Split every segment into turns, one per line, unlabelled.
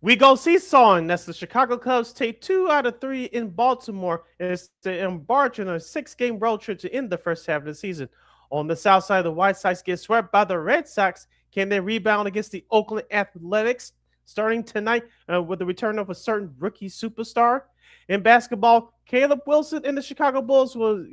We go seesawing. That's the Chicago Cubs take 2 out of 3 in Baltimore as they embark on a 6-game road trip to end the first half of the season. On the south side, the White Sox get swept by the Red Sox. Can they rebound against the Oakland Athletics starting tonight with the return of a certain rookie superstar? In basketball, Caleb Wilson and the Chicago Bulls will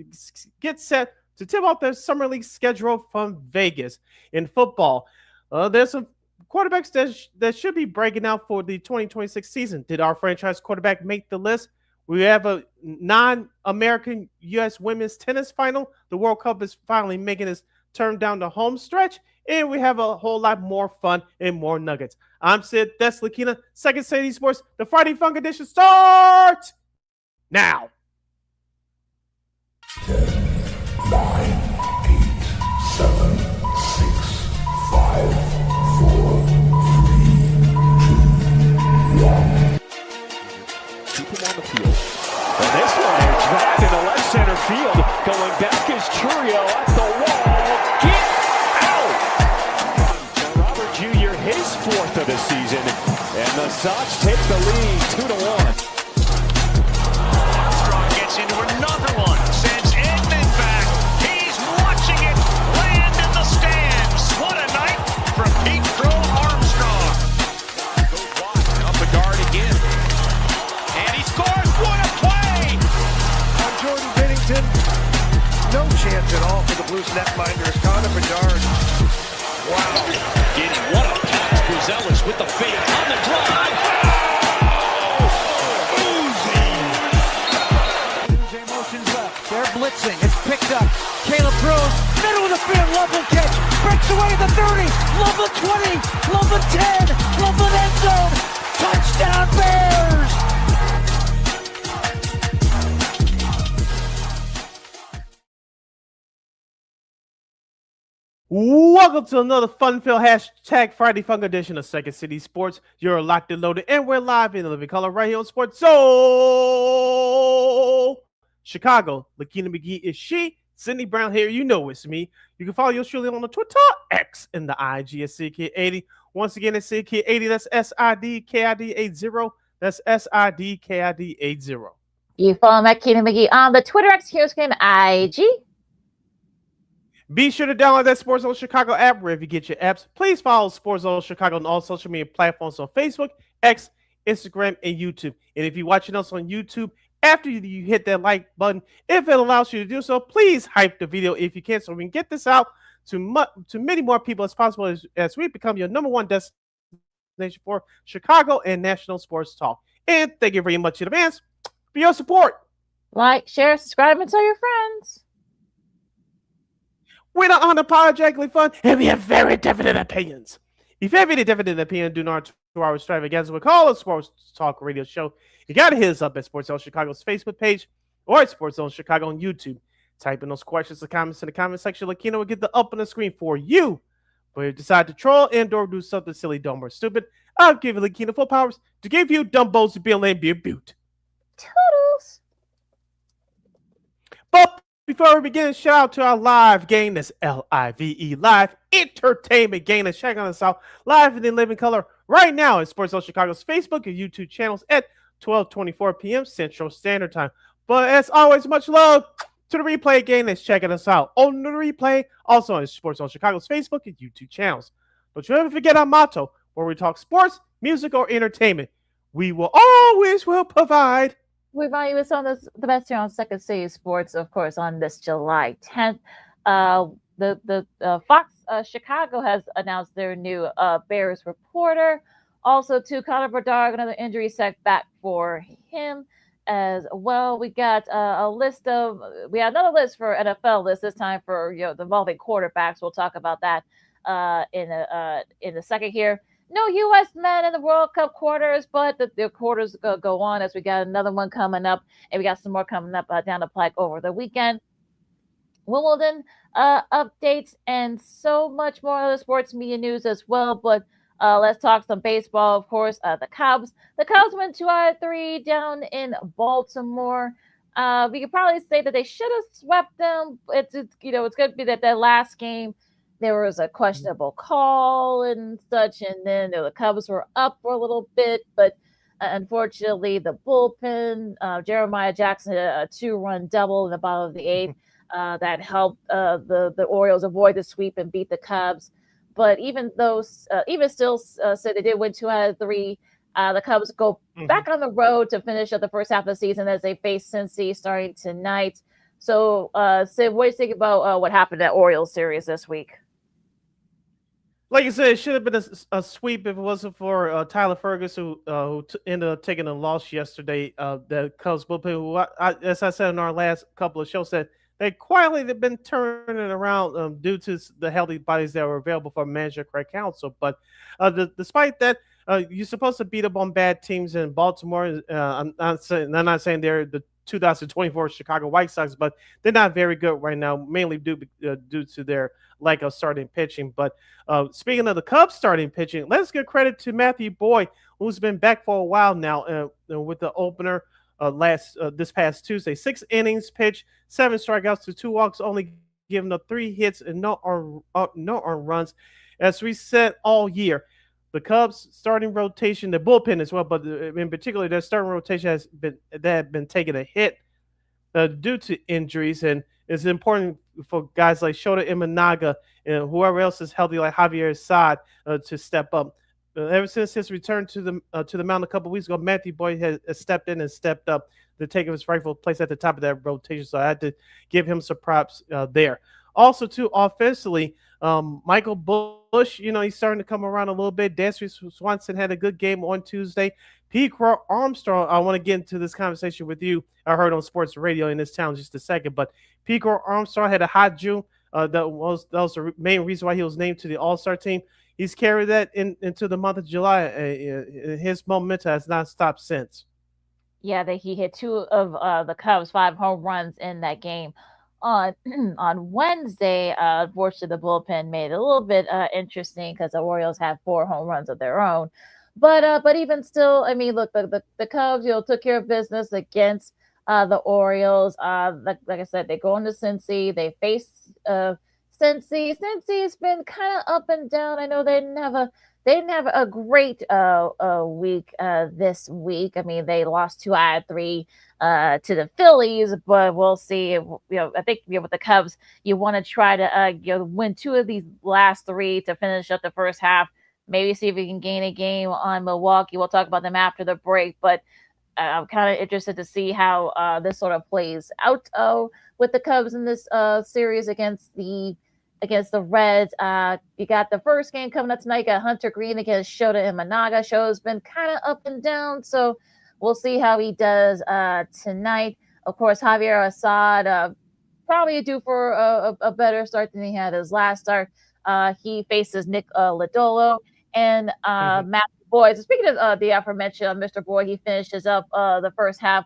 get set to tip off their summer league schedule from Vegas. In football, there's some quarterbacks that should be breaking out for the 2026 season. Did our franchise quarterback make the list? We have a non-American U.S. women's tennis final. The World Cup is finally making its turn down the home stretch, and we have a whole lot more fun and more nuggets. I'm Sid. That's LaKeena. Second City Sports. The Friday Funk Edition starts now.
10, 9, 8, 7, 6, 5, 4, 3, 2, 1.
Keep him on the field. And this one, a drive into left center field. Going back is Churio at the wall. Get out! Robert Jr., his fourth of the season. And the Sox take the lead 2-1.
Armstrong gets into another one. Sends Edman back. He's watching it land in the stands. What a night from Pete Crow Armstrong. Goes wide, up the guard again. And he scores. What a play!
On Jordan Bennington, no chance at all for the Blues netminders. Connor Bedard. Wow.
Getting what a pass. Buzelis with the fade on the drive.
They're blitzing. It's picked up. Caleb throws. Middle of the field. Loveland catch. Breaks away the 30. Loveland 20. Loveland 10. Loveland end zone. Touchdown Bears.
Welcome to another fun-filled hashtag Friday Funk edition of Second City Sports. You're locked and loaded, and we're live in the living color right here on Sports Zone Chicago. LaKeena McGee is she. Sidney Brown here. You know it's me. You can follow yours truly on the Twitter, X, and the IG at SidKid80. Once again, it's SidKid80. That's SIDKID80. That's SIDKID80.
You follow LaKeena McGee on the Twitter, X, Game, IG.
Be sure to download that Sports Zone Chicago app wherever you get your apps. Please follow Sports Zone Chicago on all social media platforms on Facebook, X, Instagram, and YouTube. And if you're watching us on YouTube, after you hit that like button, if it allows you to do so, please hype the video if you can so we can get this out to many more people as possible as we become your number one destination for Chicago and national sports talk. And thank you very much in advance for your support.
Like, share, subscribe, and tell your friends.
We're not unapologetically fun, and we have very definite opinions. If you have any definite opinion, do not 2-hour extravaganza. We call it Sports Talk Radio Show. You got to hit us up at Sports Zone Chicago's Facebook page or at Sports Zone Chicago on YouTube. Type in those questions or comments in the comment section. LaKeena will get the up on the screen for you. But if you decide to troll and or do something silly, dumb, or stupid, I'll give you LaKeena full powers to give you dumbos to be a lame, be a butte.
Toodles.
But before we begin, shout out to our live game. That's LIVE, live entertainment game. That's checking us out live in the living color right now at Sports Zone Chicago's Facebook and YouTube channels at 12:24 p.m. Central Standard Time. But as always, much love to the replay game that's checking us out on the replay, also on Sports Zone Chicago's Facebook and YouTube channels. Don't you ever forget our motto, where we talk sports, music, or entertainment. We will always provide.
We brought you some of the best here on Second City Sports, of course, on this July 10th. The Fox Chicago has announced their new Bears reporter. Also, to Connor Bedard, another injury setback for him as well. We got another list for NFL list this time for the involving quarterbacks. We'll talk about that in a second here. No U.S. men in the World Cup quarters, but the quarters go on as we got another one coming up, and we got some more coming up down the pike over the weekend. Wimbledon updates and so much more other sports media news as well. But let's talk some baseball, of course. The Cubs. The Cubs went 2 out of 3 down in Baltimore. We could probably say that they should have swept them. It's going to be that their last game there was a questionable call and such, and then the Cubs were up for a little bit, but unfortunately, the bullpen, Jeremiah Jackson, had a 2-run double in the bottom of the eighth that helped the Orioles avoid the sweep and beat the Cubs. But even still, so they did win 2 out of 3. The Cubs go back on the road to finish up the first half of the season as they face Cincy starting tonight. So, Sid, what do you think about what happened at Orioles series this week?
Like you said, it should have been a sweep if it wasn't for Tyler Ferguson, who ended up taking a loss yesterday. The Cubs bullpen, who as I said in our last couple of shows, that they quietly have been turning it around due to the healthy bodies that were available for manager Craig Counsell. But despite that, you're supposed to beat up on bad teams in Baltimore. I'm not saying they're the 2024 Chicago White Sox, but they're not very good right now, mainly due to their lack of starting pitching. But speaking of the Cubs starting pitching, let's give credit to Matthew Boyd, who's been back for a while now with the opener this past Tuesday. 6 innings pitched, 7 strikeouts to 2 walks, only giving up 3 hits and no earned runs. As we said all year, the Cubs starting rotation, the bullpen as well, but in particular, their starting rotation has been taking a hit due to injuries, and it's important for guys like Shota Imanaga and whoever else is healthy, like Javier Assad, to step up. Ever since his return to the mound a couple weeks ago, Matthew Boyd has stepped in and stepped up to take his rightful place at the top of that rotation. So I had to give him some props there. Also, too, offensively, Michael Bush, he's starting to come around a little bit. Dansby Swanson had a good game on Tuesday. Pete Crow Armstrong, I want to get into this conversation with you. I heard on sports radio in this town just a second, but Pete Crow Armstrong had a hot June. That was the main reason why he was named to the All-Star team. He's carried that into the month of July. His momentum has not stopped since.
Yeah, he hit 2 of the Cubs' 5 home runs in that game. On Wednesday, unfortunately, the bullpen made it a little bit interesting because the Orioles have 4 home runs of their own. But even still, I mean, look, the Cubs, took care of business against the Orioles. Like I said, they go into Cincy. They face Cincy. Cincy's been kind of up and down. I know they didn't have a great week this week. I mean, they lost 2 out of 3 to the Phillies, but we'll see. I think with the Cubs, you want to try to win 2 of these last 3 to finish up the first half. Maybe see if we can gain a game on Milwaukee. We'll talk about them after the break, but I'm kind of interested to see how this sort of plays out with the Cubs in this series against the Reds. You got the first game coming up tonight. You got Hunter Green against Shota Imanaga. Show's been kind of up and down, so we'll see how he does tonight. Of course, Javier Assad probably due for a better start than he had his last start. He faces Nick Lodolo and Matthew Boyd. So speaking of the aforementioned Mr. Boyd, he finishes up the first half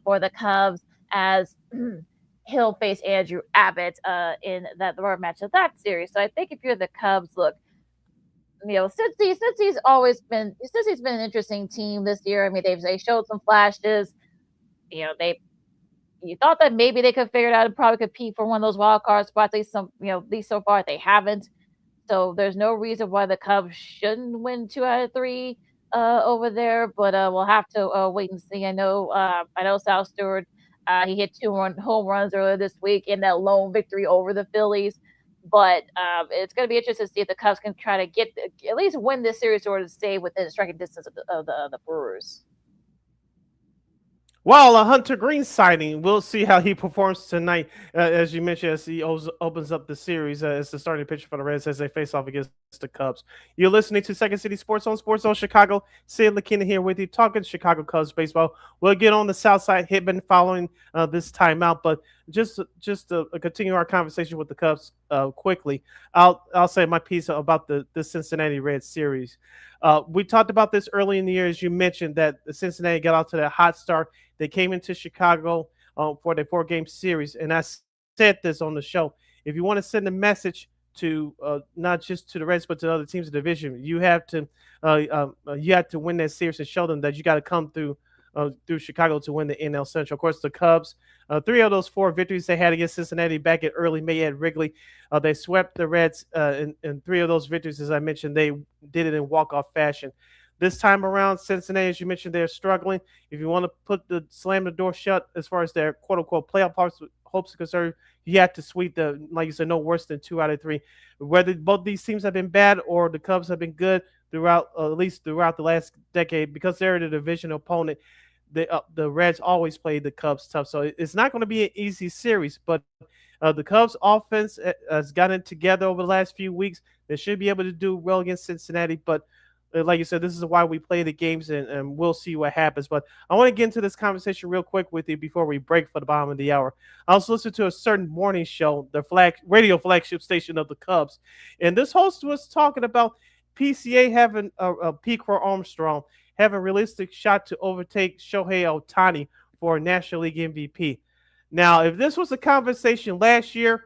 for the Cubs as he'll face Andrew Abbott in the third match of that series. So I think if you're the Cubs, look, Cincy's been an interesting team this year. I mean, they showed some flashes. You thought that maybe they could figure it out and probably compete for one of those wild card spots. At least so far they haven't. So there's no reason why the Cubs shouldn't win 2 out of 3 over there. But we'll have to wait and see. I know Sal Stewart. He hit 2 home runs earlier this week in that lone victory over the Phillies. But it's going to be interesting to see if the Cubs can try to at least win this series or to stay within striking distance of the Brewers.
Well, a Hunter Green sighting. We'll see how he performs tonight, as you mentioned, as he opens up the series as the starting pitcher for the Reds as they face off against the Cubs. You're listening to Second City Sports on Chicago. Sid LaKeena here with you, talking Chicago Cubs baseball. We'll get on the South Side Hitman following this timeout, but just to continue our conversation with the Cubs quickly, I'll say my piece about the Cincinnati Reds series. We talked about this early in the year, as you mentioned, that Cincinnati got out to that hot start. They came into Chicago for their 4-game series, and I said this on the show. If you want to send a message to not just to the Reds but to other teams in the division, you have to win that series and show them that you got to come through through Chicago to win the NL Central. Of course, the Cubs, 3 of those 4 victories they had against Cincinnati back in early May at Wrigley. They swept the Reds in 3 of those victories. As I mentioned, they did it in walk-off fashion. This time around, Cincinnati, as you mentioned, they're struggling. If you want to slam the door shut as far as their quote-unquote playoff hopes are concerned, you have to sweep like you said, no worse than 2 out of 3. Whether both these teams have been bad or the Cubs have been good throughout, at least throughout the last decade, because they're the division opponent, the Reds always play the Cubs tough. So it's not going to be an easy series, but the Cubs offense has gotten together over the last few weeks. They should be able to do well against Cincinnati, but like you said, this is why we play the games, and we'll see what happens. But I want to get into this conversation real quick with you before we break for the bottom of the hour. I was listening to a certain morning show, the radio flagship station of the Cubs, and this host was talking about PCA having a Pete Armstrong having a realistic shot to overtake Shohei Ohtani for a National League MVP. Now, if this was a conversation last year,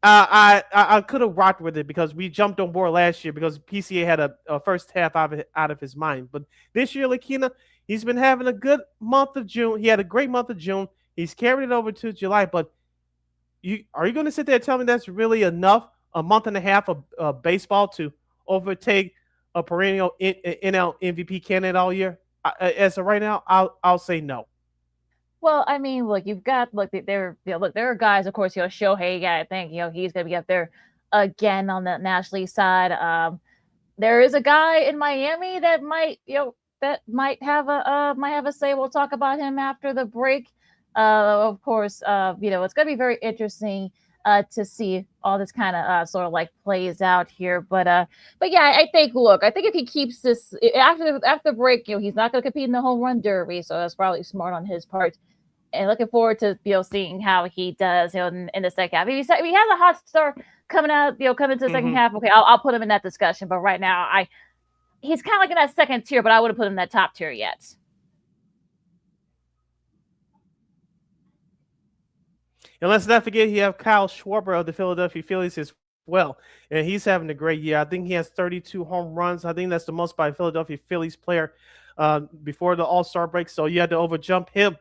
I could have rocked with it because we jumped on board last year because PCA had a first half out of his mind. But this year, LaKeena, he's been having a good month of June. He had a great month of June. He's carried it over to July. But are you going to sit there and tell me that's really enough, a month and a half of baseball to overtake a perennial NL MVP candidate all year? As of right now, I'll say no.
Well, I mean, look, you've got there are guys, of course, Shohei, I think, he's gonna be up there again on the National League side. There is a guy in Miami that might have a say. We'll talk about him after the break. Of course, it's gonna be very interesting to see all this kind of sort of like plays out here. But yeah, I think if he keeps this after the break, he's not gonna compete in the home run derby, so that's probably smart on his part. And looking forward to seeing how he does in the second half. If he has a hot start coming out, coming to the second half, okay, I'll put him in that discussion. But right now, he's kind of like in that second tier, but I wouldn't put him in that top tier yet.
And let's not forget, you have Kyle Schwarber of the Philadelphia Phillies as well. And he's having a great year. I think he has 32 home runs. I think that's the most by a Philadelphia Phillies player before the All-Star break. So you had to overjump him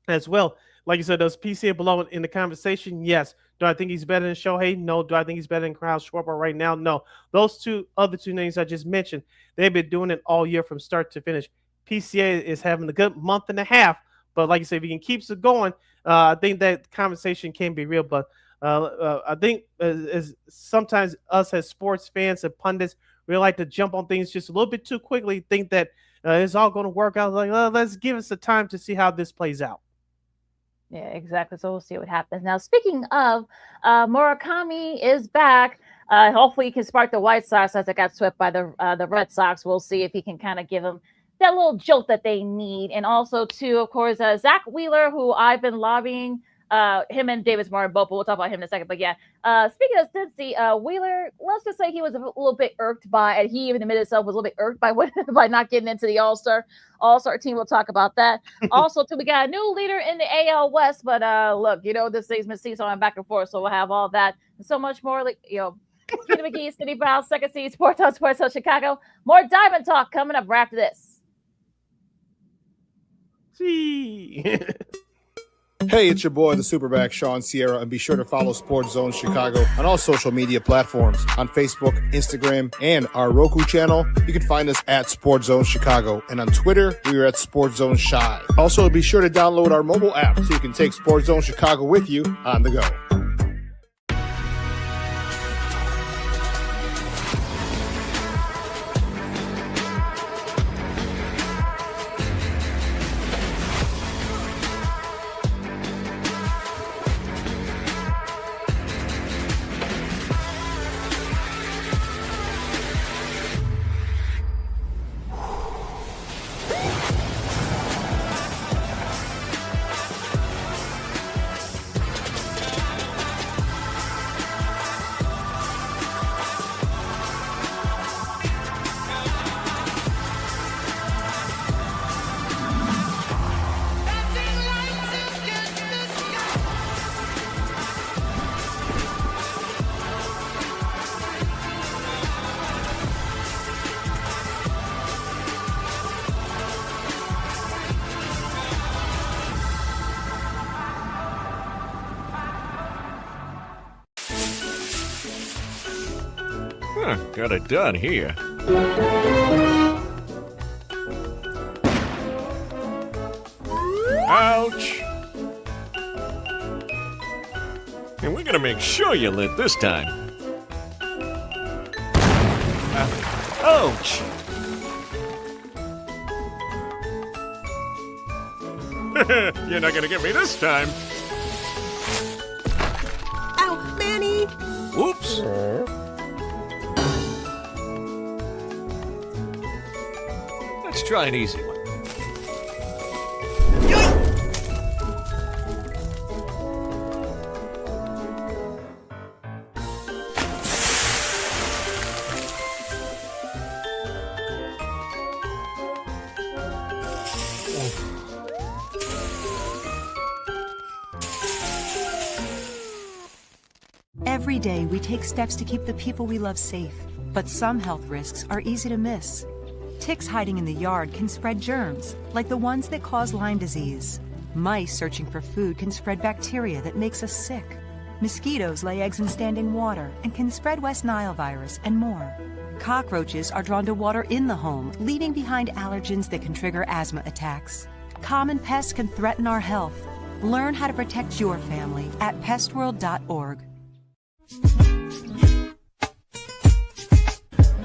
as well. Like you said, does PCA belong in the conversation? Yes. Do I think he's better than Shohei? No. Do I think he's better than Kyle Schwarber right now? No. Those other two names I just mentioned, they've been doing it all year from start to finish. PCA is having a good month and a half. But like you said, if he can keep it going, I think that conversation can be real. But I think as sometimes us as sports fans and pundits, we like to jump on things just a little bit too quickly, think that it's all going to work out. Like, let's give us the time to see how this plays out.
Yeah, exactly. So we'll see what happens. Now, speaking of, Murakami is back. Hopefully, he can spark the White Sox as it got swept by the Red Sox. We'll see if he can kind of give them that little jolt that they need. And also, too, of course, Zach Wheeler, who I've been lobbying, him and Davis Martin both, but we'll talk about him in a second. But yeah, speaking of Cincy, Wheeler, let's just say he was a little bit irked by, and he even admitted himself was a little bit irked by not getting into the All-Star team. We'll talk about that. Also, too, we got a new leader in the AL West, but look, this thing's been seesawing back and forth, so we'll have all that and so much more. LaKeena McGee, Sidney Brown, Second Seed Sports Zone Chicago. More Diamond Talk coming up right after this.
See.
Hey, it's your boy, the Superback, Sean Sierra, and be sure to follow Sports Zone Chicago on all social media platforms, on Facebook, Instagram, and our Roku channel. You can find us at Sports Zone Chicago, and on Twitter, we are at Sports Zone Shy. Also, be sure to download our mobile app so you can take Sports Zone Chicago with you on the go.
Got it done here. Ouch! And we're gonna make sure you lit this time. Ouch! You're not gonna get me this time.
Ow, Manny!
Whoops! Let's try an easy one.
Every day, we take steps to keep the people we love safe. But some health risks are easy to miss. Ticks hiding in the yard can spread germs, like the ones that cause Lyme disease. Mice searching for food can spread bacteria that makes us sick. Mosquitoes lay eggs in standing water and can spread West Nile virus and more. Cockroaches are drawn to water in the home, leaving behind allergens that can trigger asthma attacks. Common pests can threaten our health. Learn how to protect your family at pestworld.org.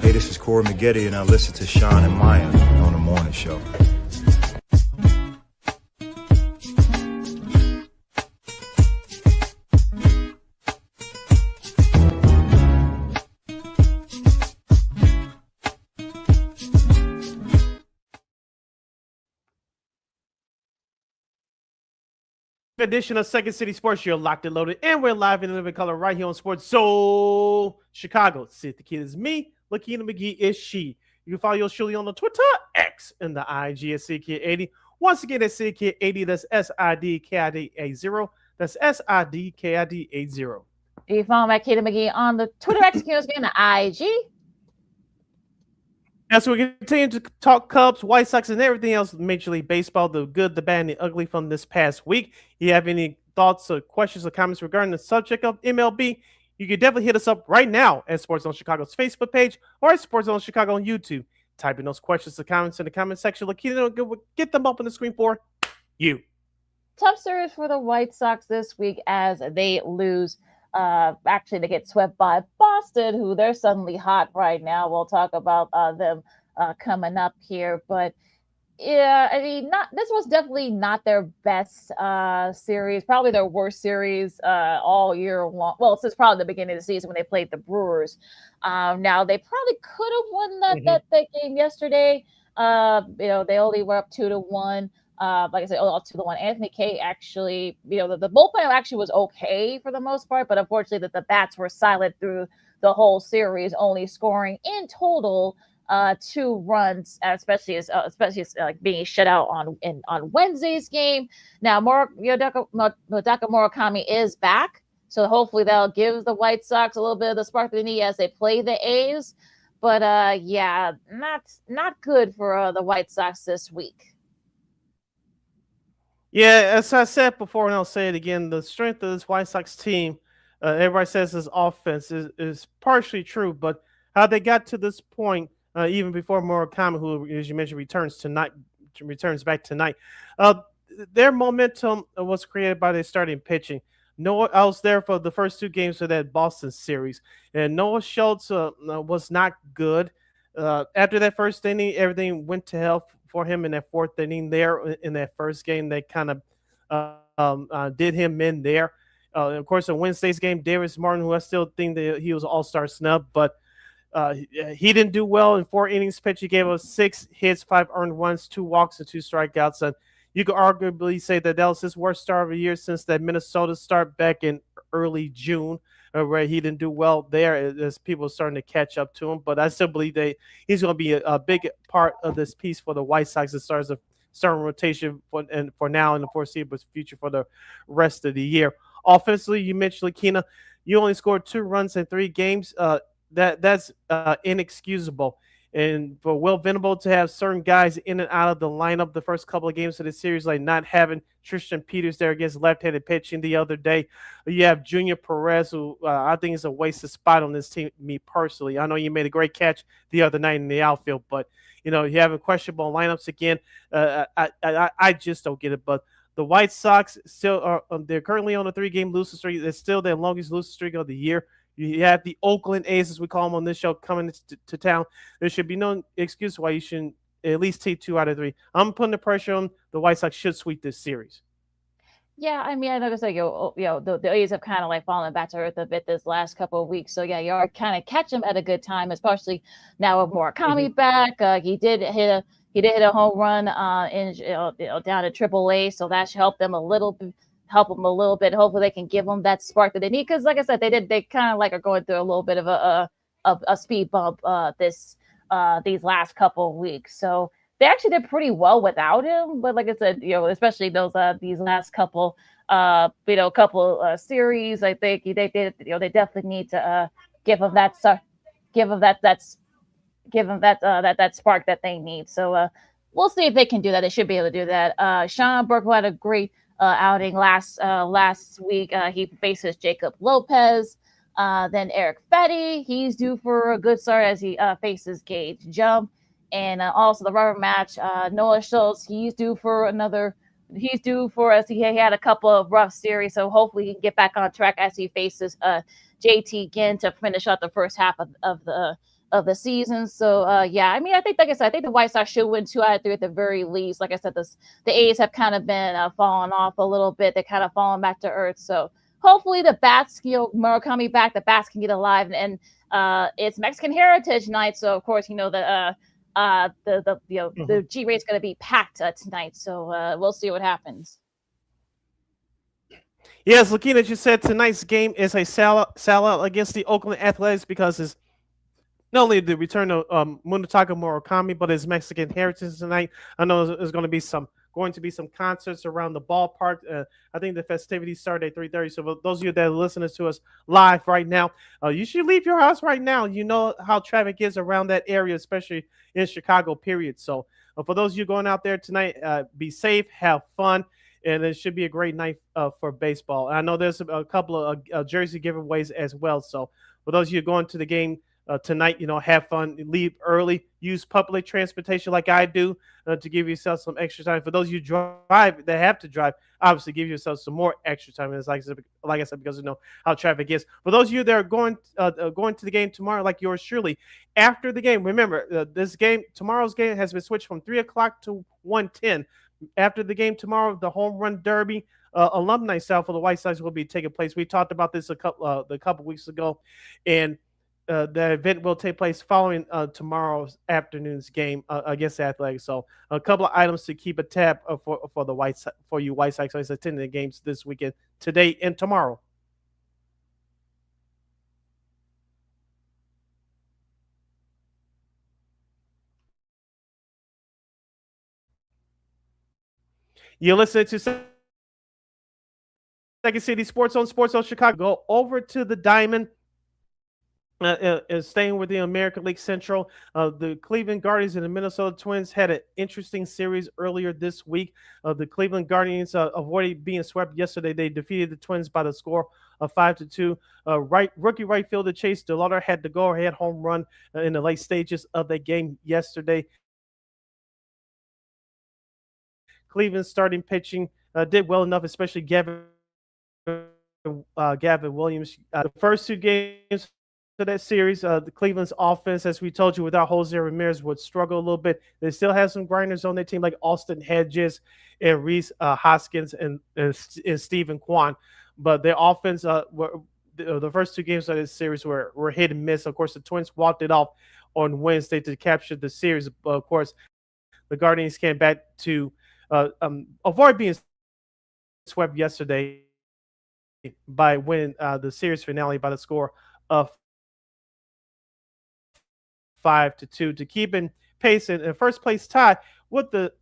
Hey, this is Corey McGetty, and I listen to Sean and Maya on the morning show.
Edition of Second City Sports. You're locked and loaded, and we're live in living color right here on Sports Zone Chicago. Sid the Kid is me. LaKeena McGee is she. You can follow yours truly on the Twitter, X, and the IG at SidKid80. Once again, that's SidKid80. That's SIDKID80. That's SIDKID80.
You can follow my LaKeena McGee on the Twitter, X, and the IG.
As we continue to talk Cubs, White Sox, and everything else Major League Baseball, the good, the bad, and the ugly from this past week. You have any thoughts or questions or comments regarding the subject of MLB, you can definitely hit us up right now at Sports Zone Chicago's Facebook page or at Sports Zone Chicago on YouTube. Type in those questions or comments in the comment section. LaKeena will get them up on the screen for you.
Tough series for the White Sox this week as they lose. Actually, they get swept by Boston, who they're suddenly hot right now. We'll talk about them coming up here, but yeah, I mean, this was definitely not their best series, probably their worst series all year long. Well, since probably the beginning of the season when they played the Brewers. Now they probably could have won that game yesterday. They only were up 2-1. Like I said, up 2-1. Anthony Kay actually, the bullpen actually was okay for the most part, but unfortunately that the bats were silent through the whole series, only scoring in total 2 runs, especially as being shut out on Wednesday's game. Now, Nodaka Murakami is back, so hopefully that'll give the White Sox a little bit of the spark they need as they play the A's. But yeah, not good for the White Sox this week.
Yeah, as I said before, and I'll say it again, the strength of this White Sox team, everybody says this offense is partially true, but how they got to this point, even before Murakami, who, as you mentioned, returns back tonight, their momentum was created by their starting pitching. Noah, I was there for the first 2 games of that Boston series, and Noah Schultz was not good. After that first inning, everything went to hell for him in that 4th inning there in that first game. They kind of did him in there. Of course, in Wednesday's game, Darius Martin, who I still think that he was an all-star snub, but he didn't do well in 4 innings pitched. He gave us 6 hits, 5 earned runs, 2 walks, and 2 strikeouts. And you could arguably say that was his worst start of the year since that Minnesota start back in early June, where he didn't do well there as people are starting to catch up to him. But I still believe that he's going to be a big part of this piece for the White Sox as far as a starting rotation for now and the foreseeable future for the rest of the year. Offensively, you mentioned LaKeena, you only scored 2 runs in 3 games. That's inexcusable. And for Will Venable to have certain guys in and out of the lineup the first couple of games of the series, like not having Tristan Peters there against left-handed pitching the other day. You have Junior Perez, who I think is a wasted spot on this team. Me personally, I know you made a great catch the other night in the outfield, but you have questionable lineups again. I just don't get it. But the White Sox still are. They're currently on a 3-game losing streak. It's still their longest losing streak of the year. You have the Oakland A's, as we call them on this show, coming to town. There should be no excuse why you shouldn't at least take 2 out of 3. I'm putting the pressure on the White Sox should sweep this series.
Yeah, I mean, I noticed like the A's have kind of like fallen back to earth a bit this last couple of weeks. So yeah, you are kind of catch them at a good time, especially now with Murakami back. He did hit a home run down at AAA, so that should help them a little bit. Hopefully, they can give them that spark that they need. Because, like I said, they kind of like are going through a little bit of a speed bump these last couple of weeks. So they actually did pretty well without him. But like I said, especially these last couple series, I think they definitely need to give them that spark that they need. So we'll see if they can do that. They should be able to do that. Sean Burke had a great outing last week. He faces Jacob Lopez. Then Eric Fetty, he's due for a good start as he faces Gage Jump. And also the rubber match, Noah Schultz, he's due for as he had a couple of rough series. So hopefully he can get back on track as he faces JT Ginn to finish out the first half of the season. So yeah, I mean, I think, like I said, I think the White Sox should win 2 out of 3 at the very least. Like I said, the A's have kind of been falling off a little bit. They're kind of falling back to earth. So hopefully the bats, Murakami back, the bats can get alive. And it's Mexican Heritage Night, so of course the G rate's going to be packed tonight. So we'll see what happens.
Yes, LaKeena, as you said, tonight's game is a sellout against the Oakland Athletics because it's not only the return of Munetaka Murakami, but his Mexican heritage tonight. I know there's going to be some concerts around the ballpark. I think the festivities start at 3:30. So for those of you that are listening to us live right now, you should leave your house right now. You know how traffic is around that area, especially in Chicago, period. So for those of you going out there tonight, be safe, have fun, and it should be a great night for baseball. I know there's a couple of jersey giveaways as well. So for those of you going to the game tonight, have fun, leave early, use public transportation like I do to give yourself some extra time. For those of you that have to drive, obviously give yourself some more extra time. And it's like I said, because you know how traffic is. For those of you that are going to the game tomorrow, like yours truly, after the game, remember tomorrow's game has been switched from 3:00 to 1:10. After the game tomorrow, the home run derby alumni style for the White Sox will be taking place. We talked about this a couple weeks ago, and the event will take place following tomorrow's afternoon's game against the Athletics. So a couple of items to keep a tab for you White Sox fans attending the games this weekend, today and tomorrow. You're listening to Second City Sports on Chicago. Go over to the Diamond. Staying with the American League Central, the Cleveland Guardians and the Minnesota Twins had an interesting series earlier this week. The Cleveland Guardians avoided being swept yesterday. They defeated the Twins by the score of 5-2. Rookie right fielder Chase DeLauder had the go-ahead home run in the late stages of the game yesterday. Cleveland's starting pitching did well enough, especially Gavin Williams. The first 2 games to that series, the Cleveland's offense, as we told you, without Jose Ramirez would struggle a little bit. They still have some grinders on their team like Austin Hedges and Reese Hoskins and Stephen Kwan, but their offense the first 2 games of this series were hit and miss. Of course, the Twins walked it off on Wednesday to capture the series. But of course, the Guardians came back to avoid being swept yesterday by winning the series finale by the score of 5-2 to keep in pace in first place tie with the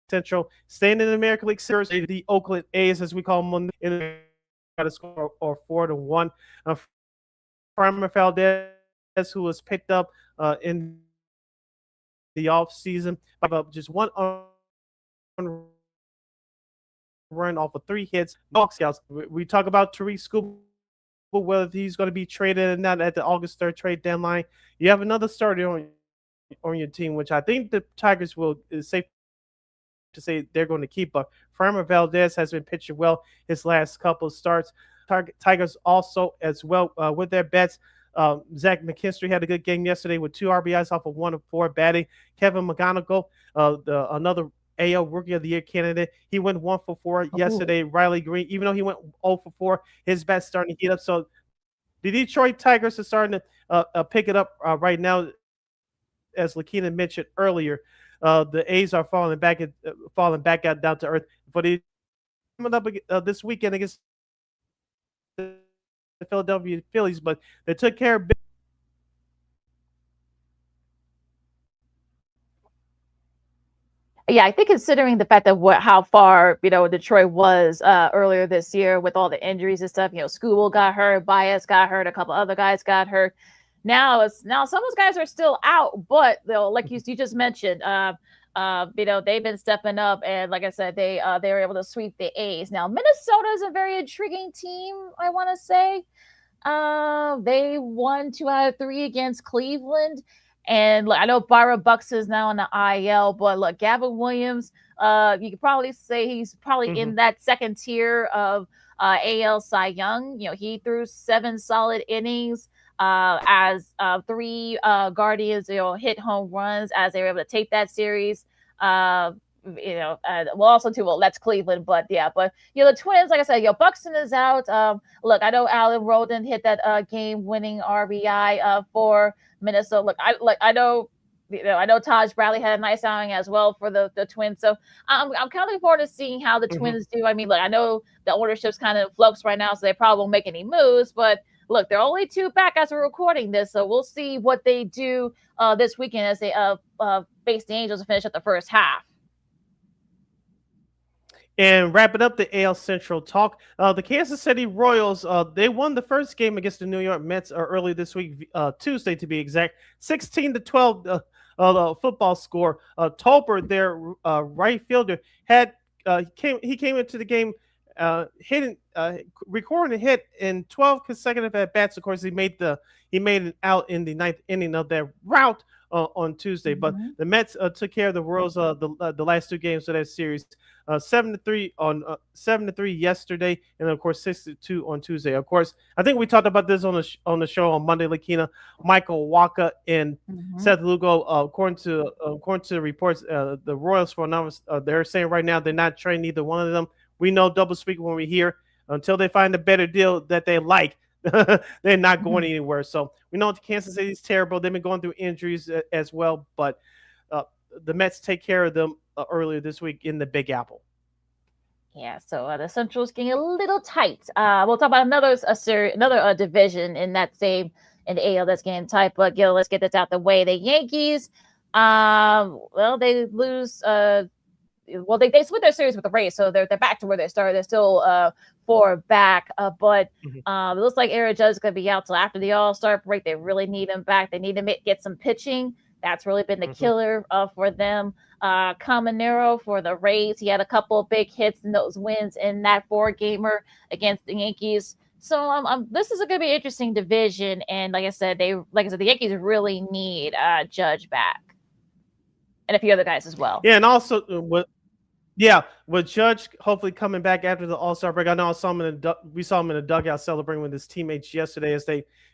Central, staying in the American League Series. The Oakland A's, as we call them, in the score or 4-1. Farmer Valdez, who was picked up in the off season, about just one run off of 3 hits. Dog Scouts. We talk about Tariq Skubal, whether he's going to be traded or not at the August 3rd trade deadline. You have another starter on your team, which I think the Tigers will is safe to say they're going to keep. But Framber Valdez has been pitching well his last couple of starts. Tigers also as well with their bets. Zach McKinstry had a good game yesterday with 2 RBIs off of 1 of 4 batting. Kevin McGonigal, another AL Rookie of the Year candidate, he went 1 for 4 yesterday. Riley Green, even though he went 0 for 4, his bat's starting to heat up. So the Detroit Tigers are starting to pick it up right now. As LaKeena mentioned earlier, the A's are falling back out down to earth. For the coming up this weekend against the Philadelphia Phillies, but they took care of.
Yeah, I think considering the fact that how far Detroit was earlier this year with all the injuries and stuff, Skubal got hurt, Baez got hurt, a couple other guys got hurt. Now some of those guys are still out, but like you just mentioned, they've been stepping up, and like I said, they were able to sweep the A's. Now Minnesota is a very intriguing team, I want to say. They won 2 out of 3 against Cleveland. And look, I know Byron Bucks is now on the IL, but look, Gavin Williams, you could probably say he's probably in that second tier of AL Cy Young. He threw 7 solid innings as 3 Guardians, hit home runs as they were able to take that series. That's Cleveland, but the Twins, like I said, Buxton is out. Look, I know Alan Roden hit that game-winning RBI for Minnesota. Look, I know Taj Bradley had a nice outing as well for the Twins. So I'm kind of looking forward to seeing how the Twins do. I mean, look, I know the ownership's kind of in flux right now, so they probably won't make any moves. But look, they're only 2 back as we're recording this, so we'll see what they do this weekend as they face the Angels and finish up the first half.
And wrapping up the AL Central talk, the Kansas City Royals, they won the first game against the New York Mets early this week, Tuesday to be exact, 16-12 the football score. Tolbert, their right fielder, he came into the game recording a hit in 12 consecutive at bats. Of course, he made it out in the 9th inning of that rout on Tuesday. But the Mets took care of the Royals the last 2 games of that series. 7-3 yesterday, and of course 6-2 on Tuesday. Of course, I think we talked about this on the show on Monday. LaKeena, Michael Wacha and Seth Lugo. According to the reports, the Royals for numbers, they're saying right now they're not trading either one of them. We know double speak when we hear until they find a better deal that they like. They're not going anywhere. So we know Kansas City is terrible. They've been going through injuries as well, but the Mets take care of them earlier this week in the Big Apple.
Yeah, so the Central's getting a little tight. We'll talk about another division in the AL that's getting tight. But Gil, let's get this out the way. The Yankees, they lose. They split their series with the Rays, so they're back to where they started. They're still 4 back, but it looks like Aaron Judge is going to be out till after the All-Star break. They really need him back. They need to get some pitching. That's really been the killer for them. Caminero for the Rays, he had a couple of big hits in those wins in that 4-gamer against the Yankees. So this is going to be an interesting division, and like I said, the Yankees really need Judge back, and a few other guys as well.
Yeah, and also with Judge hopefully coming back after the All-Star break. I know we saw him in the dugout celebrating with his teammates yesterday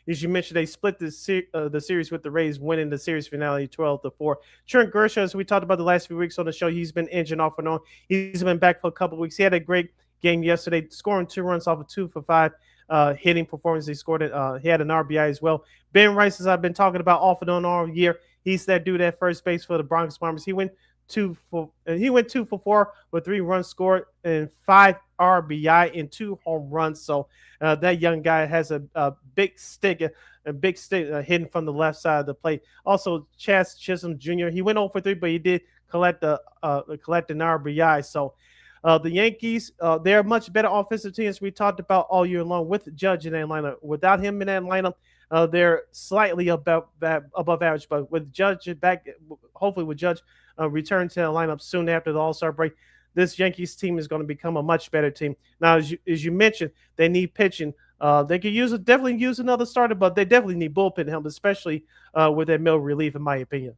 as you mentioned, they split the series with the Rays, winning the series finale 12-4. Trent Gersha, as we talked about the last few weeks on the show, he's been injured off and on. He's been back for a couple of weeks. He had a great game yesterday, scoring 2 runs off of 2 for 5 hitting performance. He scored it. He had an RBI as well. Ben Rice, as I've been talking about off and on all year, he's that dude at first base for the Bronx Bombers. He went 2 for 4 with 3 runs scored and 5 RBI and 2 home runs. So that young guy has a big stick, hitting from the left side of the plate. Also, Chas Chisholm Jr. He went 0 for 3, but he did collect an RBI. So the Yankees, they're a much better offensive team as we talked about all year long with Judge in that lineup. Without him in that lineup, they're slightly above average. But with Judge back, hopefully with Judge return to the lineup soon after the All-Star break, this Yankees team is going to become a much better team. Now, as you mentioned, they need pitching. They could definitely use another starter, but they definitely need bullpen help, especially with that middle relief, in my opinion.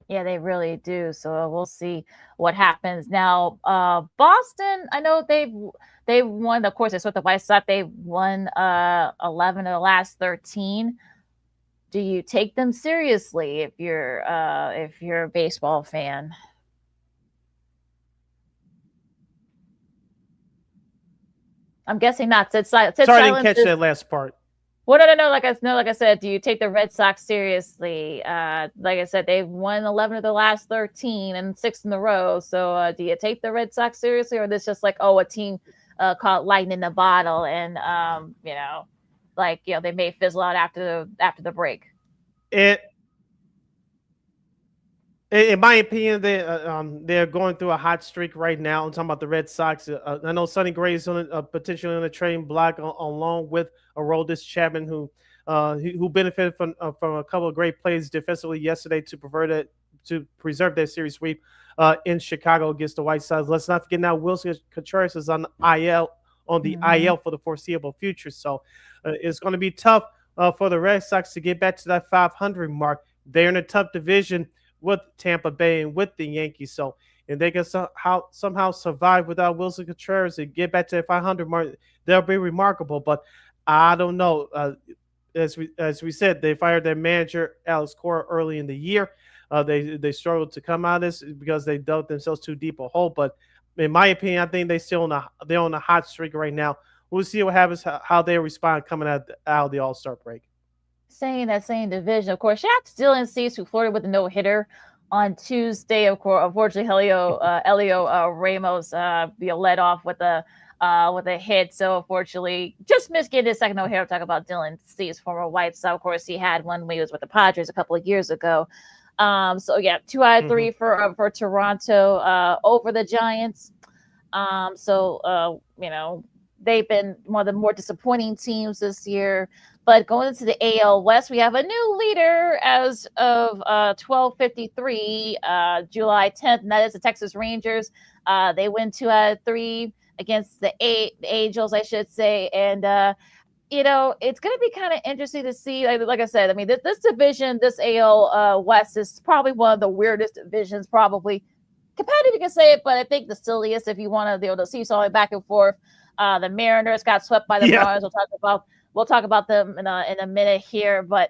Yeah, they really do. So we'll see what happens. Now, Boston, I know they've won. Of course, they swept the White Sox. They've won 11 of the last 13. Do you take them seriously if you're a baseball fan? I'm guessing not.
Sorry, I didn't catch that last part.
Well, no. Like I said, do you take the Red Sox seriously? Like I said, they've won 11 of the last 13 and 6 in a row. So, do you take the Red Sox seriously, or is this just like, a team called lightning in the bottle, and they may fizzle out after the break?
In my opinion, they're going through a hot streak right now. I'm talking about the Red Sox. I know Sonny Gray is potentially on the trading block along with Aroldis Chapman, who benefited from a couple of great plays defensively yesterday to preserve their series sweep in Chicago against the White Sox. Let's not forget now Wilson Contreras is on the IL for the foreseeable future. So it's going to be tough for the Red Sox to get back to that 500 mark. They're in a tough division with Tampa Bay and with the Yankees. So if they can somehow survive without Wilson Contreras and get back to the 500 mark, they'll be remarkable. But I don't know. As we said, they fired their manager Alex Cora early in the year. They struggled to come out of this because they dug themselves too deep a hole. But in my opinion, I think they're on a hot streak right now. We'll see what happens, how they respond coming out of the All-Star break.
Saying that same division, of course, Shaq still in seats, who flirted with a no-hitter on Tuesday. Of course, unfortunately, Elio Ramos led off with a hit. So unfortunately, just missed getting his second no-hitter. Talk about Dylan Cease, former White Sox. Of course, he had one when he was with the Padres a couple of years ago. So yeah, 2 out of 3 for Toronto over the Giants. They've been one of the more disappointing teams this year. But going into the AL West, we have a new leader as of 12:53, July 10th, and that is the Texas Rangers. They win 2 out of 3 against the Angels, I should say. And, it's going to be kind of interesting to see. Like I said, I mean, this division, this AL West is probably one of the weirdest divisions, probably competitive, you can say it, but I think the silliest if you want to be able to see something back and forth. The Mariners got swept by the Brewers. We'll talk about them in a minute here, but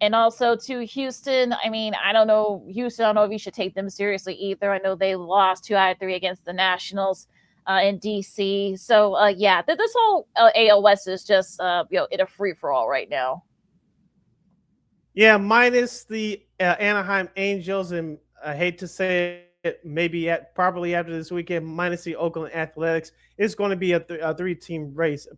and also to Houston. I mean, I don't know Houston. I don't know if you should take them seriously either. I know they lost 2 out of 3 against the Nationals in DC. So this whole AL West is just in a free for all right now.
Yeah, minus the Anaheim Angels, and I hate to say it, probably after this weekend, minus the Oakland Athletics. It's going to be a 3-team race. It'll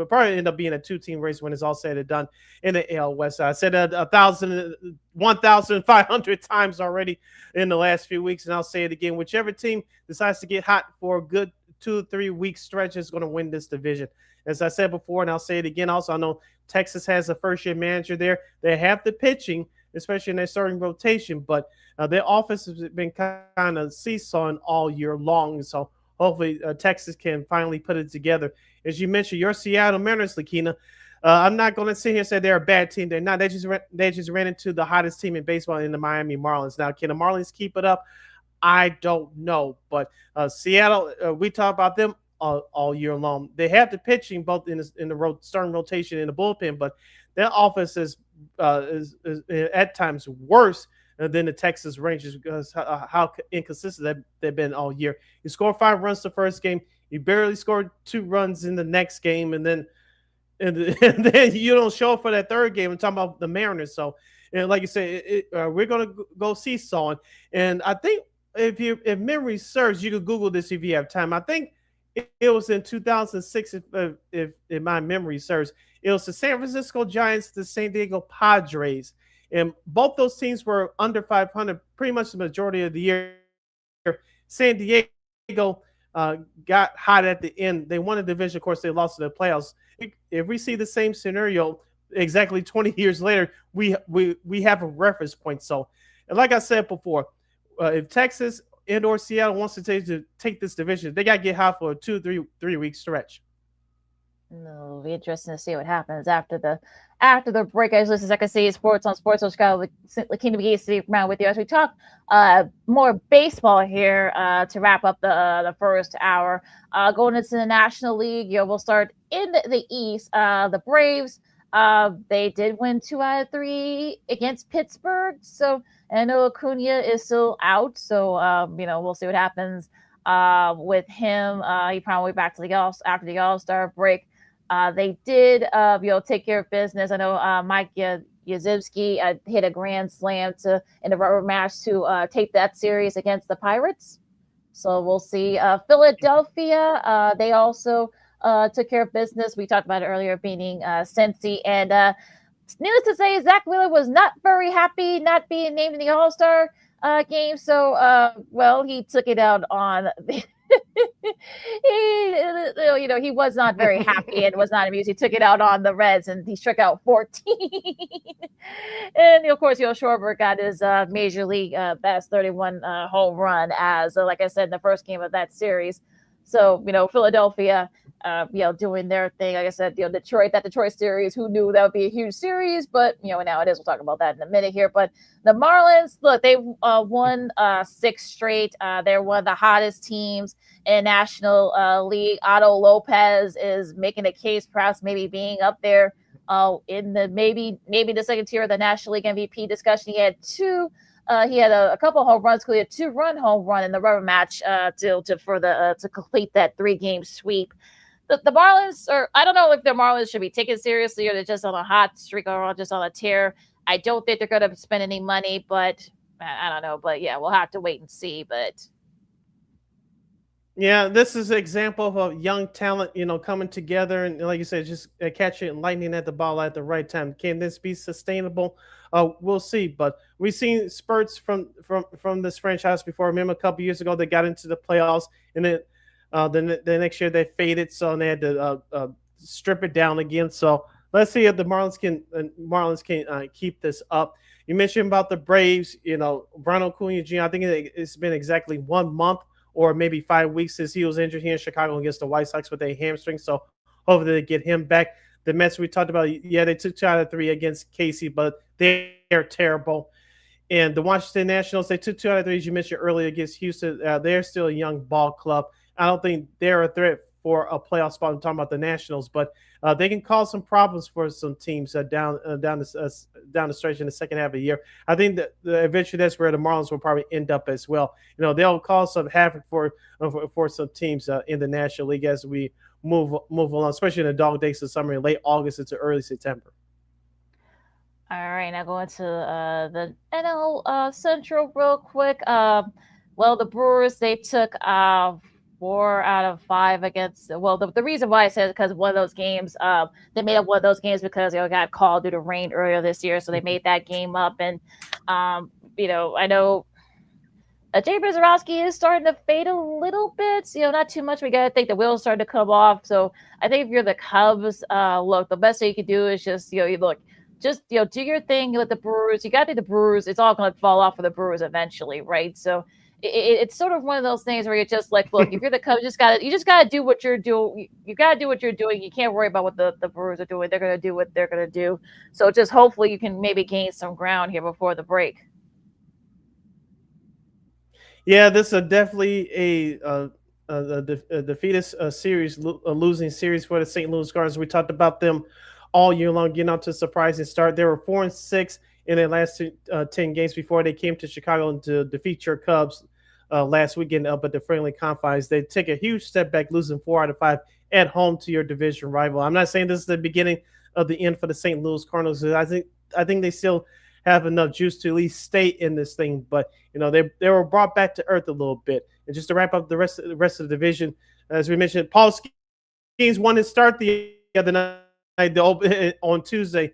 probably end up being a 2-team race when it's all said and done in the AL West. I said 1,500 times already in the last few weeks, and I'll say it again. Whichever team decides to get hot for a good 2 to 3 week stretch is going to win this division. As I said before, and I'll say it again also, I know Texas has a first-year manager there. They have the pitching, especially in their starting rotation, but their offense has been kind of seesawing all year long. So hopefully Texas can finally put it together. As you mentioned, your Seattle Mariners, LaKeena, I'm not going to sit here and say they're a bad team. They're not. They just ran into the hottest team in baseball in the Miami Marlins. Now, can the Marlins keep it up? I don't know. But Seattle, we talk about them all year long. They have the pitching both in the starting rotation and the bullpen, but their offense is at times worse than the Texas Rangers because how inconsistent they've been all year. You score 5 runs the first game, you barely scored 2 runs in the next game, and then you don't show up for that third game. I'm talking about the Mariners. So, like you say, we're gonna go seesawing. And I think if memory serves, you could Google this if you have time. I think it was in 2006, if my memory serves. It was the San Francisco Giants, the San Diego Padres. And both those teams were under 500 pretty much the majority of the year. San Diego got hot at the end. They won the division. Of course, they lost to the playoffs. If we see the same scenario exactly 20 years later, we have a reference point. So, and like I said before, if Texas and or Seattle wants to take this division, they got to get hot for a 2-3 week stretch.
It'll be interesting to see what happens after the break. As this is I can see sports on Sports Chicago. LaKeena McGee Sidney Brown with you as we talk more baseball here to wrap up the first hour. Going into the National League, we'll start in the East. The Braves, they did win 2 out of 3 against Pittsburgh. So I know Acuna is still out. So we'll see what happens with him. He probably back to after the All-Star break. They did, take care of business. I know Mike Yastrzemski hit a grand slam in a rubber match to take that series against the Pirates. So we'll see. Philadelphia, they also took care of business. We talked about it earlier, beating Cincy. And needless to say, Zach Wheeler was not very happy not being named in the All-Star game. So, he took it out on he was not very happy and was not amused. He took it out on the Reds and he struck out 14. And of course, Schwarber got his major league best 31 home run as, like I said, in the first game of that series. So, Philadelphia, doing their thing. Like I said, that Detroit series, who knew that would be a huge series, but, now it is. We'll talk about that in a minute here. But the Marlins, look, they won 6 straight. They're one of the hottest teams in National League. Otto Lopez is making a case, perhaps maybe being up there in the maybe the second tier of the National League MVP discussion. He had a couple home runs. He had 2-run home run in the rubber match to complete that 3-game sweep. The Marlins, or I don't know if the Marlins should be taken seriously or they're just on a hot streak or just on a tear. I don't think they're going to spend any money, but I don't know. But yeah, we'll have to wait and see. But
yeah, this is an example of a young talent, coming together and, like you said, just catching lightning at the ball at the right time. Can this be sustainable? We'll see. But we've seen spurts from this franchise before. Remember a couple years ago they got into the playoffs and then the next year they faded, so they had to strip it down again. So let's see if the Marlins can keep this up. You mentioned about the Braves, Brian Acuna Jr. I think it's been exactly 1 month or maybe 5 weeks since he was injured here in Chicago against the White Sox with a hamstring. So hopefully they get him back. The Mets we talked about, they took 2 out of 3 against Casey, but they're terrible. And the Washington Nationals, they took 2 out of 3, as you mentioned earlier, against Houston. They're still a young ball club. I don't think they're a threat for a playoff spot. I'm talking about the Nationals, but they can cause some problems for some teams down the stretch in the second half of the year. I think that eventually that's where the Marlins will probably end up as well. They'll cause some havoc for some teams in the National League as we move along, especially in the dog days of summer in late August into early September.
All right, now going to the NL Central real quick. The Brewers, they took 4 out of 5 against. The reason why I said because one of those games, they made up one of those games because they got called due to rain earlier this year, so they made that game up. And I know Jay Brzezowski is starting to fade a little bit. Not too much. We got to think the wheels starting to come off. So I think if you're the Cubs, the best thing you can do is just do your thing with the Brewers. You got to do the Brewers. It's all going to fall off for the Brewers eventually, right? So it's sort of one of those things where you're just like, look, if you're the Cubs, you just gotta do what you're doing. You gotta do what you're doing. You can't worry about what the Brewers are doing. They're gonna do what they're gonna do. So just hopefully you can maybe gain some ground here before the break.
Yeah, this is definitely a defeatist series, a losing series for the St. Louis Cardinals. We talked about them all year long, getting out to a surprising start. They were 4-6 in their last 10 games before they came to Chicago to defeat your Cubs last weekend up at the friendly confines. They take a huge step back, losing 4 out of 5 at home to your division rival. I'm not saying this is the beginning of the end for the St. Louis Cardinals. I think they still have enough juice to at least stay in this thing, but they were brought back to earth a little bit. And just to wrap up the rest of the division, as we mentioned, Paul Skeens won his start the other night on Tuesday.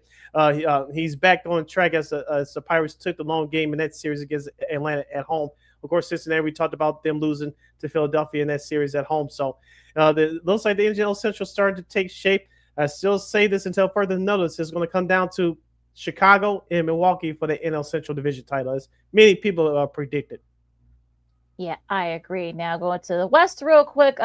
He's back on track as the Pirates took the long game in that series against Atlanta at home. Of course, Cincinnati, we talked about them losing to Philadelphia in that series at home. So looks like the NL Central started to take shape. I still say this until further notice. It's going to come down to Chicago and Milwaukee for the NL Central Division title, as many people predicted.
Yeah, I agree. Now going to the West real quick.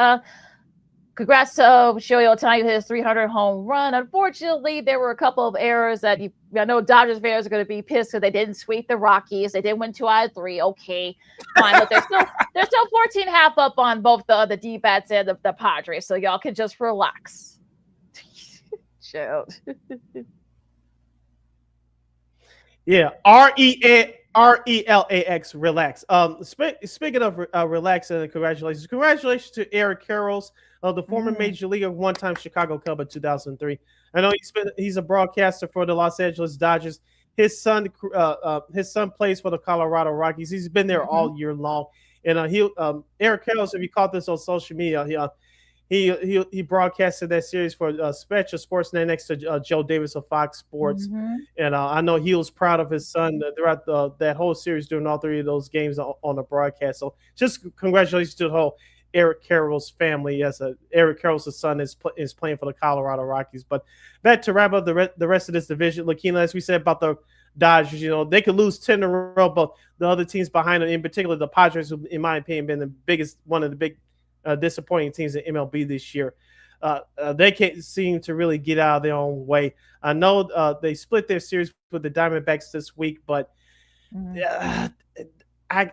Congrats to Shohei Ohtani his 300 home run. Unfortunately, there were a couple of errors that I know Dodgers fans are going to be pissed because they didn't sweep the Rockies. They did win 2 out of 3. Okay, fine, but they're still 14.5 up on both the D-bats and the Padres, so y'all can just relax. Chill.
Yeah, RELAX, relax. Speaking of relax, and congratulations to Eric Karros, the former major leaguer, one-time Chicago Cub in 2003. I know he's a broadcaster for the Los Angeles Dodgers. His son plays for the Colorado Rockies. He's been there all year long. And Eric Karros, if you caught this on social media, he broadcasted that series for Special Sportsnet next to Joe Davis of Fox Sports, and I know he was proud of his son throughout that whole series, doing all 3 of those games on the broadcast. So just congratulations to the whole Eric Karros family. Yes, Eric Karros' son is playing for the Colorado Rockies. But back to wrap up the rest of this division, LaKeena, as we said about the Dodgers, they could lose 10 in a row, but the other teams behind them, in particular the Padres, who, in my opinion, been one of the big disappointing teams in MLB this year. They can't seem to really get out of their own way. I know they split their series with the Diamondbacks this week, but I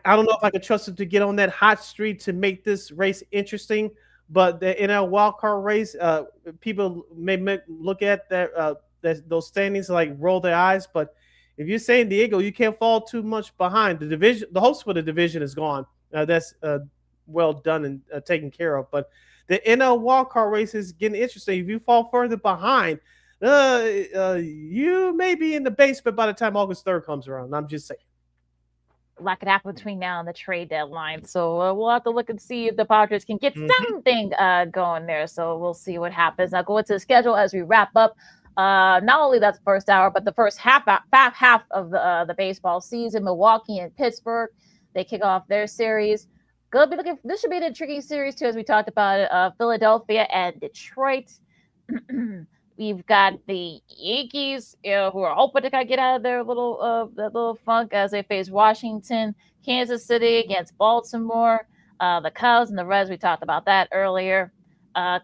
don't know if I can trust them to get on that hot streak to make this race interesting. But the NL wildcard race, people may look at those standings like roll their eyes. But if you're San Diego, you can't fall too much behind. The division, the hopes for the division is gone. That's well done and taken care of. But the NL wildcard race is getting interesting. If you fall further behind, you may be in the basement by the time August 3rd comes around. I'm just saying.
That could happen between now and the trade deadline. So we'll have to look and see if the Padres can get something going there. So we'll see what happens. Now go into the schedule as we wrap up. Not only that first hour, but the first half of the baseball season. Milwaukee and Pittsburgh, they kick off their series. This should be an intriguing series too, as we talked about it. Philadelphia and Detroit. We've got the Yankees, who are hoping to kind of get out of their little funk as they face Washington, Kansas City against Baltimore, the Cubs and the Reds. We talked about that earlier.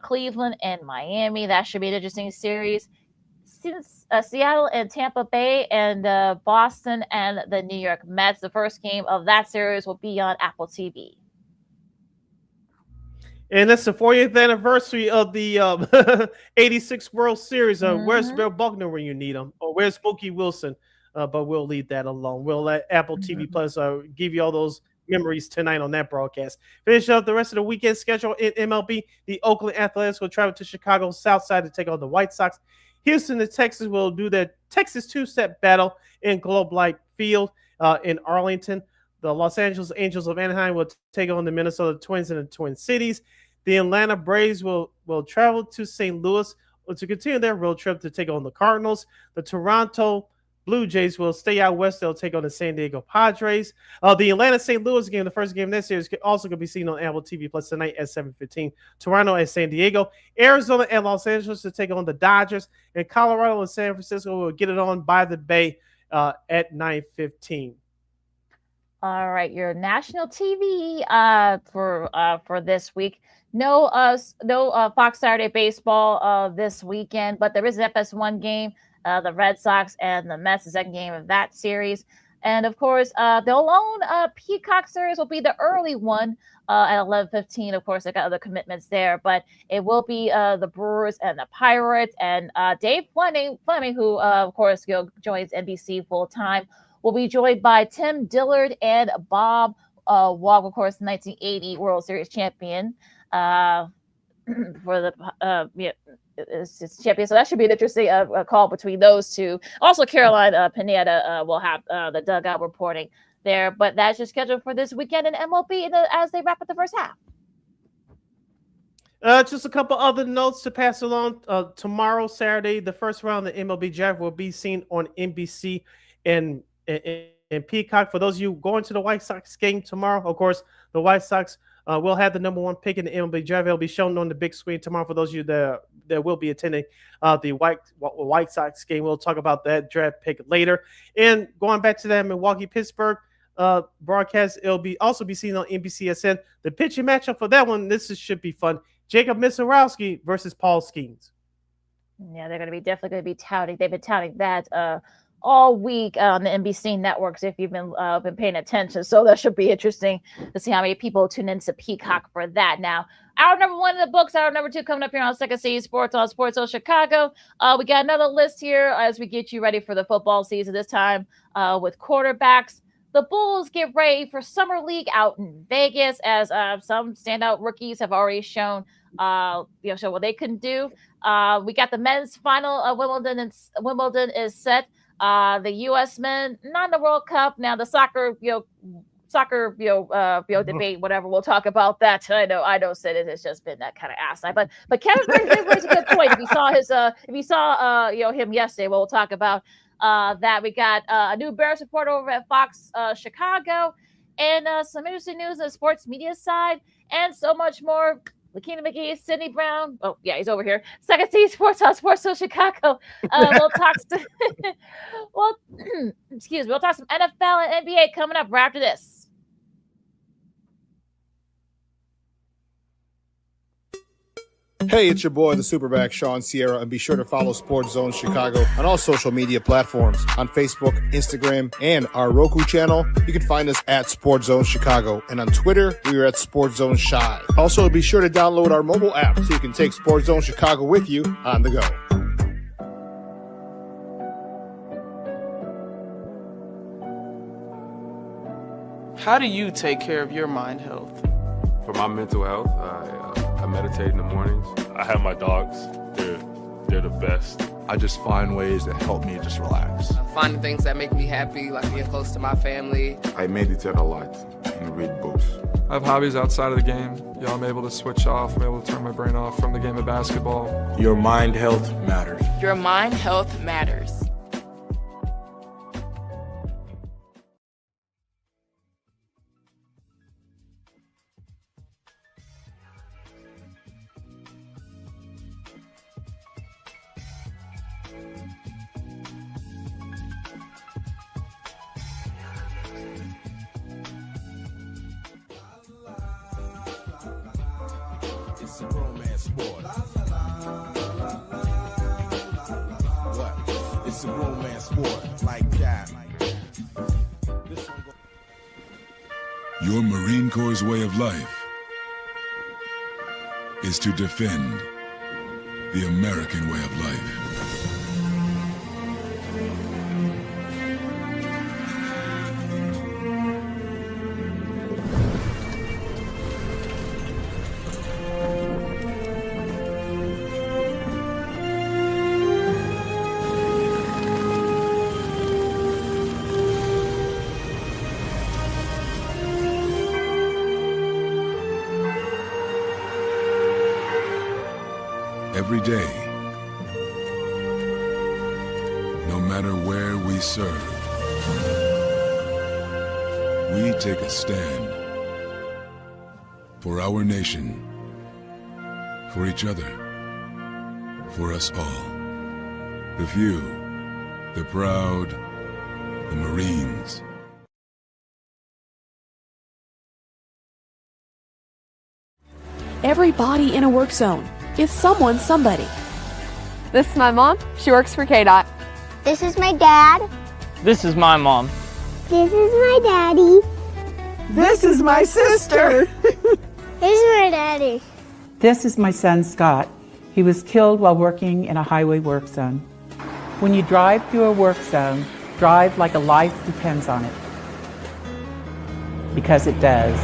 Cleveland and Miami. That should be an interesting series. Since Seattle and Tampa Bay and Boston and the New York Mets. The first game of that series will be on Apple TV.
And it's the 40th anniversary of the 86 World Series. Where's Bill Buckner when you need him? Or where's Mookie Wilson? But we'll leave that alone. We'll let Apple TV Plus give you all those memories tonight on that broadcast. Finish up the rest of the weekend schedule in MLB. The Oakland Athletics will travel to Chicago's South Side to take on the White Sox. Houston and Texas will do their Texas two-set battle in Globe Life Field in Arlington. The Los Angeles Angels of Anaheim will take on the Minnesota Twins in the Twin Cities. The Atlanta Braves will travel to St. Louis to continue their road trip to take on the Cardinals. The Toronto Blue Jays will stay out west. They'll take on the San Diego Padres. The Atlanta-St. Louis game, the first game of this series, also going to be seen on Apple TV Plus tonight at 7:15. Toronto and San Diego. Arizona and Los Angeles to take on the Dodgers. And Colorado and San Francisco will get it on by the Bay at 9:15.
All right, your national TV for this week. No Fox Saturday baseball this weekend, but there is an FS1 game. The Red Sox and the Mets, the second game of that series. And of course, the lone Peacock series will be the early one at 11:15. Of course, I got other commitments there, but it will be the Brewers and the Pirates. And Dave Fleming, who of course joins NBC full time, will be joined by Tim Dillard and Bob Walk, of course, the 1980 World Series champion for the it's champion. So that should be an interesting call between those two. Also, Caroline Pineda will have the dugout reporting there. But that's your schedule for this weekend in MLB as they wrap up the first half.
Just a couple other notes to pass along. Tomorrow, Saturday, the first round of the MLB draft will be seen on NBC and Peacock. For those of you going to the White Sox game tomorrow, of course, the White Sox We'll have the number 1 pick in the MLB draft. It'll be shown on the big screen tomorrow for those of you that will be attending the White Sox game. We'll talk about that draft pick later. And going back to that Milwaukee-Pittsburgh broadcast, it'll be also be seen on NBCSN. The pitching matchup for that one, should be fun. Jacob Missorowski versus Paul Skeens.
Yeah, they're definitely going to be touting. They've been touting that all week on the NBC networks if you've been paying attention. So that should be interesting to see how many people tune into Peacock for that. Now, hour number 1 of the books, hour number 2 coming up here on Second City Sports on Sports Zone Chicago. We got another list here as we get you ready for the football season, this time with quarterbacks. The Bulls get ready for Summer League out in Vegas as some standout rookies have already shown show what they can do. We got the men's final of Wimbledon. Wimbledon is set. The U.S. men not in the World Cup now. The soccer debate, whatever. We'll talk about that. I know, Sid, it's just been that kind of asinine. But Kevin brings a good point. If you saw him yesterday, we'll talk about that. We got a new Bears reporter over at Fox Chicago, and some interesting news on the sports media side, and so much more. LaKeena McGee, Sidney Brown. Oh, yeah, he's over here. Second City Sports on Sports Zone Chicago. We'll talk we'll talk some NFL and NBA coming up right after this.
Hey, it's your boy, the Superback, Sean Sierra, and be sure to follow Sports Zone Chicago on all social media platforms on Facebook, Instagram, and our Roku channel. You can find us at Sports Zone Chicago, and on Twitter, we are at Sports Zone Shy. Also, be sure to download our mobile app so you can take Sports Zone Chicago with you on the go.
How do you take care of your mind health?
For my mental health, I meditate in the mornings.
I have my dogs. They're the best.
I just find ways that help me just relax.
Finding things that make me happy, like being close to my family.
I meditate a lot and read books.
I have hobbies outside of the game. I'm able to switch off. I'm able to turn my brain off from the game of basketball.
Your mind health matters.
Your mind health matters.
It's a romance sport. What? It's a romance sport like that.
Your Marine Corps' way of life is to defend the American way of life. Every day, no matter where we serve, we take a stand for our nation, for each other, for us all. The few, the proud, the Marines.
Everybody in a work zone is someone's somebody.
This is my mom. She works for KDOT.
This is my dad.
This is my mom.
This is my daddy.
This is my sister.
This is my daddy.
This is my son, Scott. He was killed while working in a highway work zone. When you drive through a work zone, drive like a life depends on it. Because it does.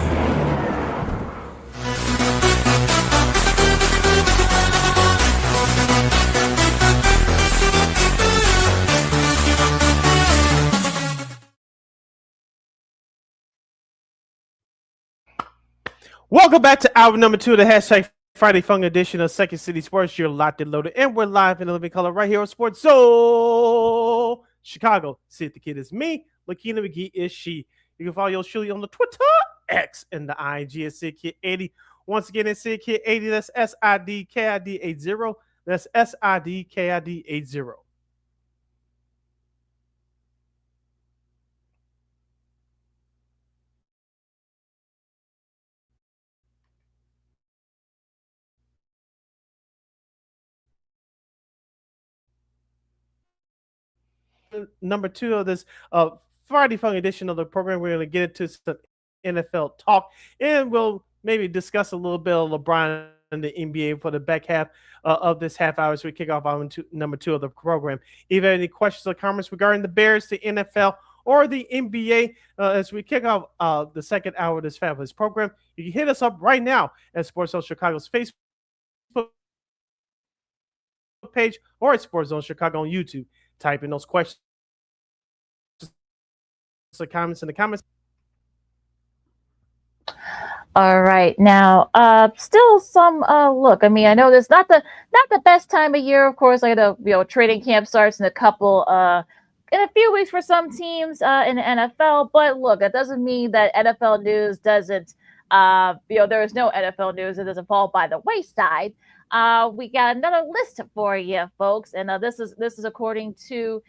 Welcome back to hour number 2 of the hashtag Friday Fun edition of Second City Sports. You're locked and loaded, and we're live in living color right here on Sports Zone Chicago. Sid the Kid is me. LaKeena McGee is she. You can follow yours truly on the Twitter X in the IG is SidKid80. Once again, it's SidKid80. That's SIDKID80. That's SIDKID80. Number two of this Friday Fun edition of the program, we're going to get into some NFL talk, and we'll maybe discuss a little bit of LeBron and the NBA for the back half of this half hour as we kick off on number two of the program. If you have any questions or comments regarding the Bears, the NFL, or the NBA as we kick off the second hour of this fabulous program, you can hit us up right now at Sports Zone Chicago's Facebook page or at Sports Zone Chicago on YouTube. Type in those questions or comments in the comments.
All right, now still some look. I mean, I know this not the best time of year, of course. Like the training camp starts in a few weeks for some teams in the NFL. But look, that doesn't mean that NFL news doesn't there is no NFL news. It doesn't fall by the wayside. We got another list for you, folks, and this is according to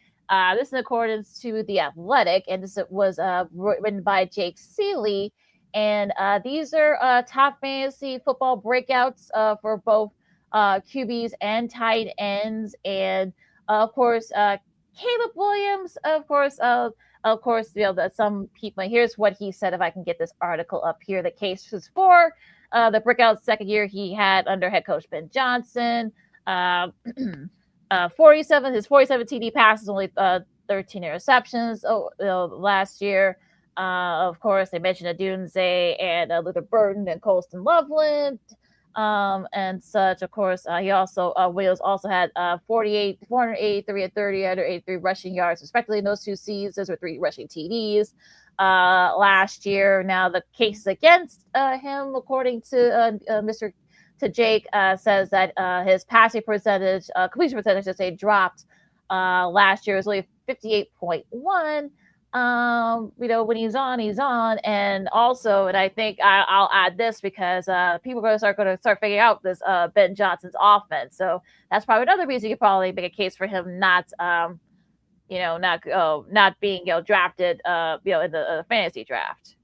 this is in accordance to The Athletic, and this was written by Jake Seeley. And these are top fantasy football breakouts for both QBs and tight ends, and of course Caleb Williams. Of course, that some people. Here's what he said. If I can get this article up here, the case was for the breakout second year he had under head coach Ben Johnson. 47 TD passes, only 13 interceptions last year. Of course, they mentioned Adunze and Luther Burton and Colston Loveland and such. Of course, he also Williams also had 483 and 383 rushing yards, respectively, in those two seasons, with 3 rushing TDs last year. Now, the case against him, according to Jake, says that his passing percentage, completion percentage, dropped last year. It was only 58.1. When he's on, and also, and I think I'll add this because people are going to start figuring out this Ben Johnson's offense. So that's probably another reason you probably make a case for him not being drafted in the fantasy draft.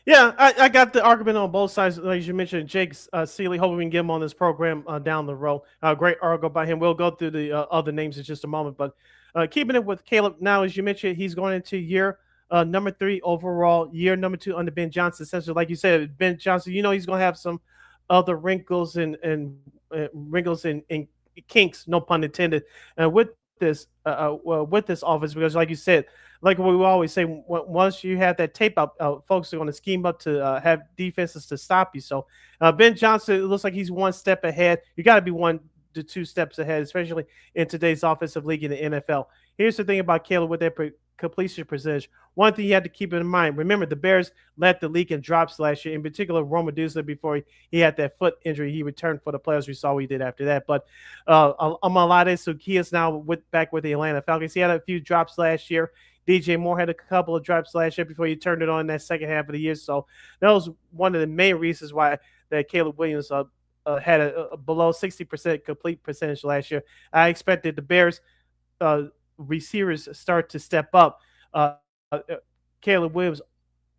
Yeah, I got the argument on both sides. As you mentioned, Jake Seeley, hoping we can get him on this program down the road. Great article by him. We'll go through the other names in just a moment. But keeping it with Caleb, now, as you mentioned, he's going into year number 3 overall, year number 2 under Ben Johnson. Essentially, like you said, Ben Johnson, he's going to have some other wrinkles and kinks, no pun intended, with this offense, because like you said, like we always say, once you have that tape up, folks are going to scheme up to have defenses to stop you. So Ben Johnson, it looks like he's one step ahead. You got to be 1 to 2 steps ahead, especially in today's offensive league in the NFL. Here's the thing about Caleb with that completion percentage. One thing you have to keep in mind, remember, the Bears led the league in drops last year, in particular Roma Dusler, before he had that foot injury. He returned for the playoffs. We saw what he did after that. But Amalade Suki is now back with the Atlanta Falcons. He had a few drops last year. DJ Moore had a couple of drops last year before he turned it on in that second half of the year. So that was one of the main reasons why that Caleb Williams had a below 60% complete percentage last year. I expected the Bears receivers start to step up. Caleb Williams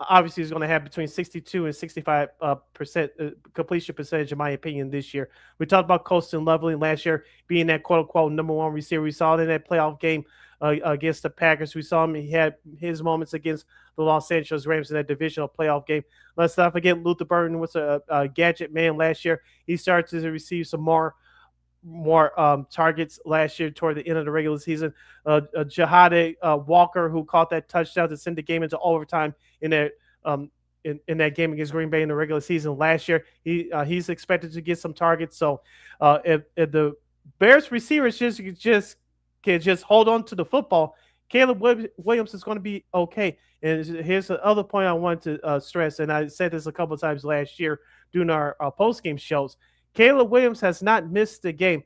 obviously is going to have between 62 and 65% completion percentage, in my opinion, this year. We talked about Colston Loveland last year being that quote-unquote number 1 receiver. We saw it in that playoff game against the Packers. We saw him. He had his moments against the Los Angeles Rams in that divisional playoff game. Let's not forget Luther Burton was a gadget man last year. He started to receive some more targets last year toward the end of the regular season. Jahade Walker, who caught that touchdown to send the game into overtime in that game against Green Bay in the regular season last year. He's expected to get some targets. So if the Bears receivers can just hold on to the football, Caleb Williams is going to be okay. And here's the other point I wanted to stress, and I said this a couple of times last year during our post-game shows. Caleb Williams has not missed a game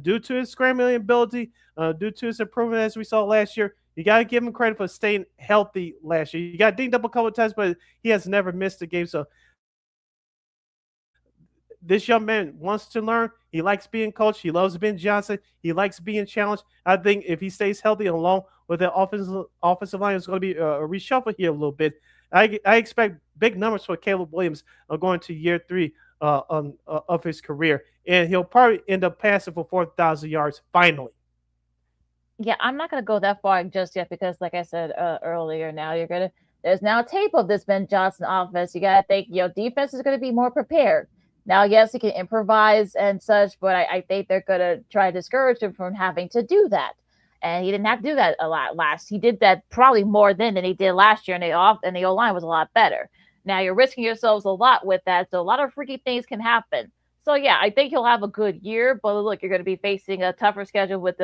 due to his scrambling ability, due to his improvement as we saw last year. You got to give him credit for staying healthy last year. You got dinged up a couple of times, but he has never missed a game. So this young man wants to learn. He likes being coached. He loves Ben Johnson. He likes being challenged. I think if he stays healthy along with the offensive line, it's going to be a reshuffle here a little bit. I expect big numbers for Caleb Williams going to year 3 of his career, and he'll probably end up passing for 4,000 yards finally.
Yeah, I'm not going to go that far just yet because, like I said earlier, there's now tape of this Ben Johnson offense. You got to think, defense is going to be more prepared. Now, yes, he can improvise and such, but I think they're going to try to discourage him from having to do that. And he didn't have to do that a lot last. He did that probably more than he did last year, and the O-line was a lot better. Now, you're risking yourselves a lot with that, so a lot of freaky things can happen. So, yeah, I think he'll have a good year, but look, you're going to be facing a tougher schedule with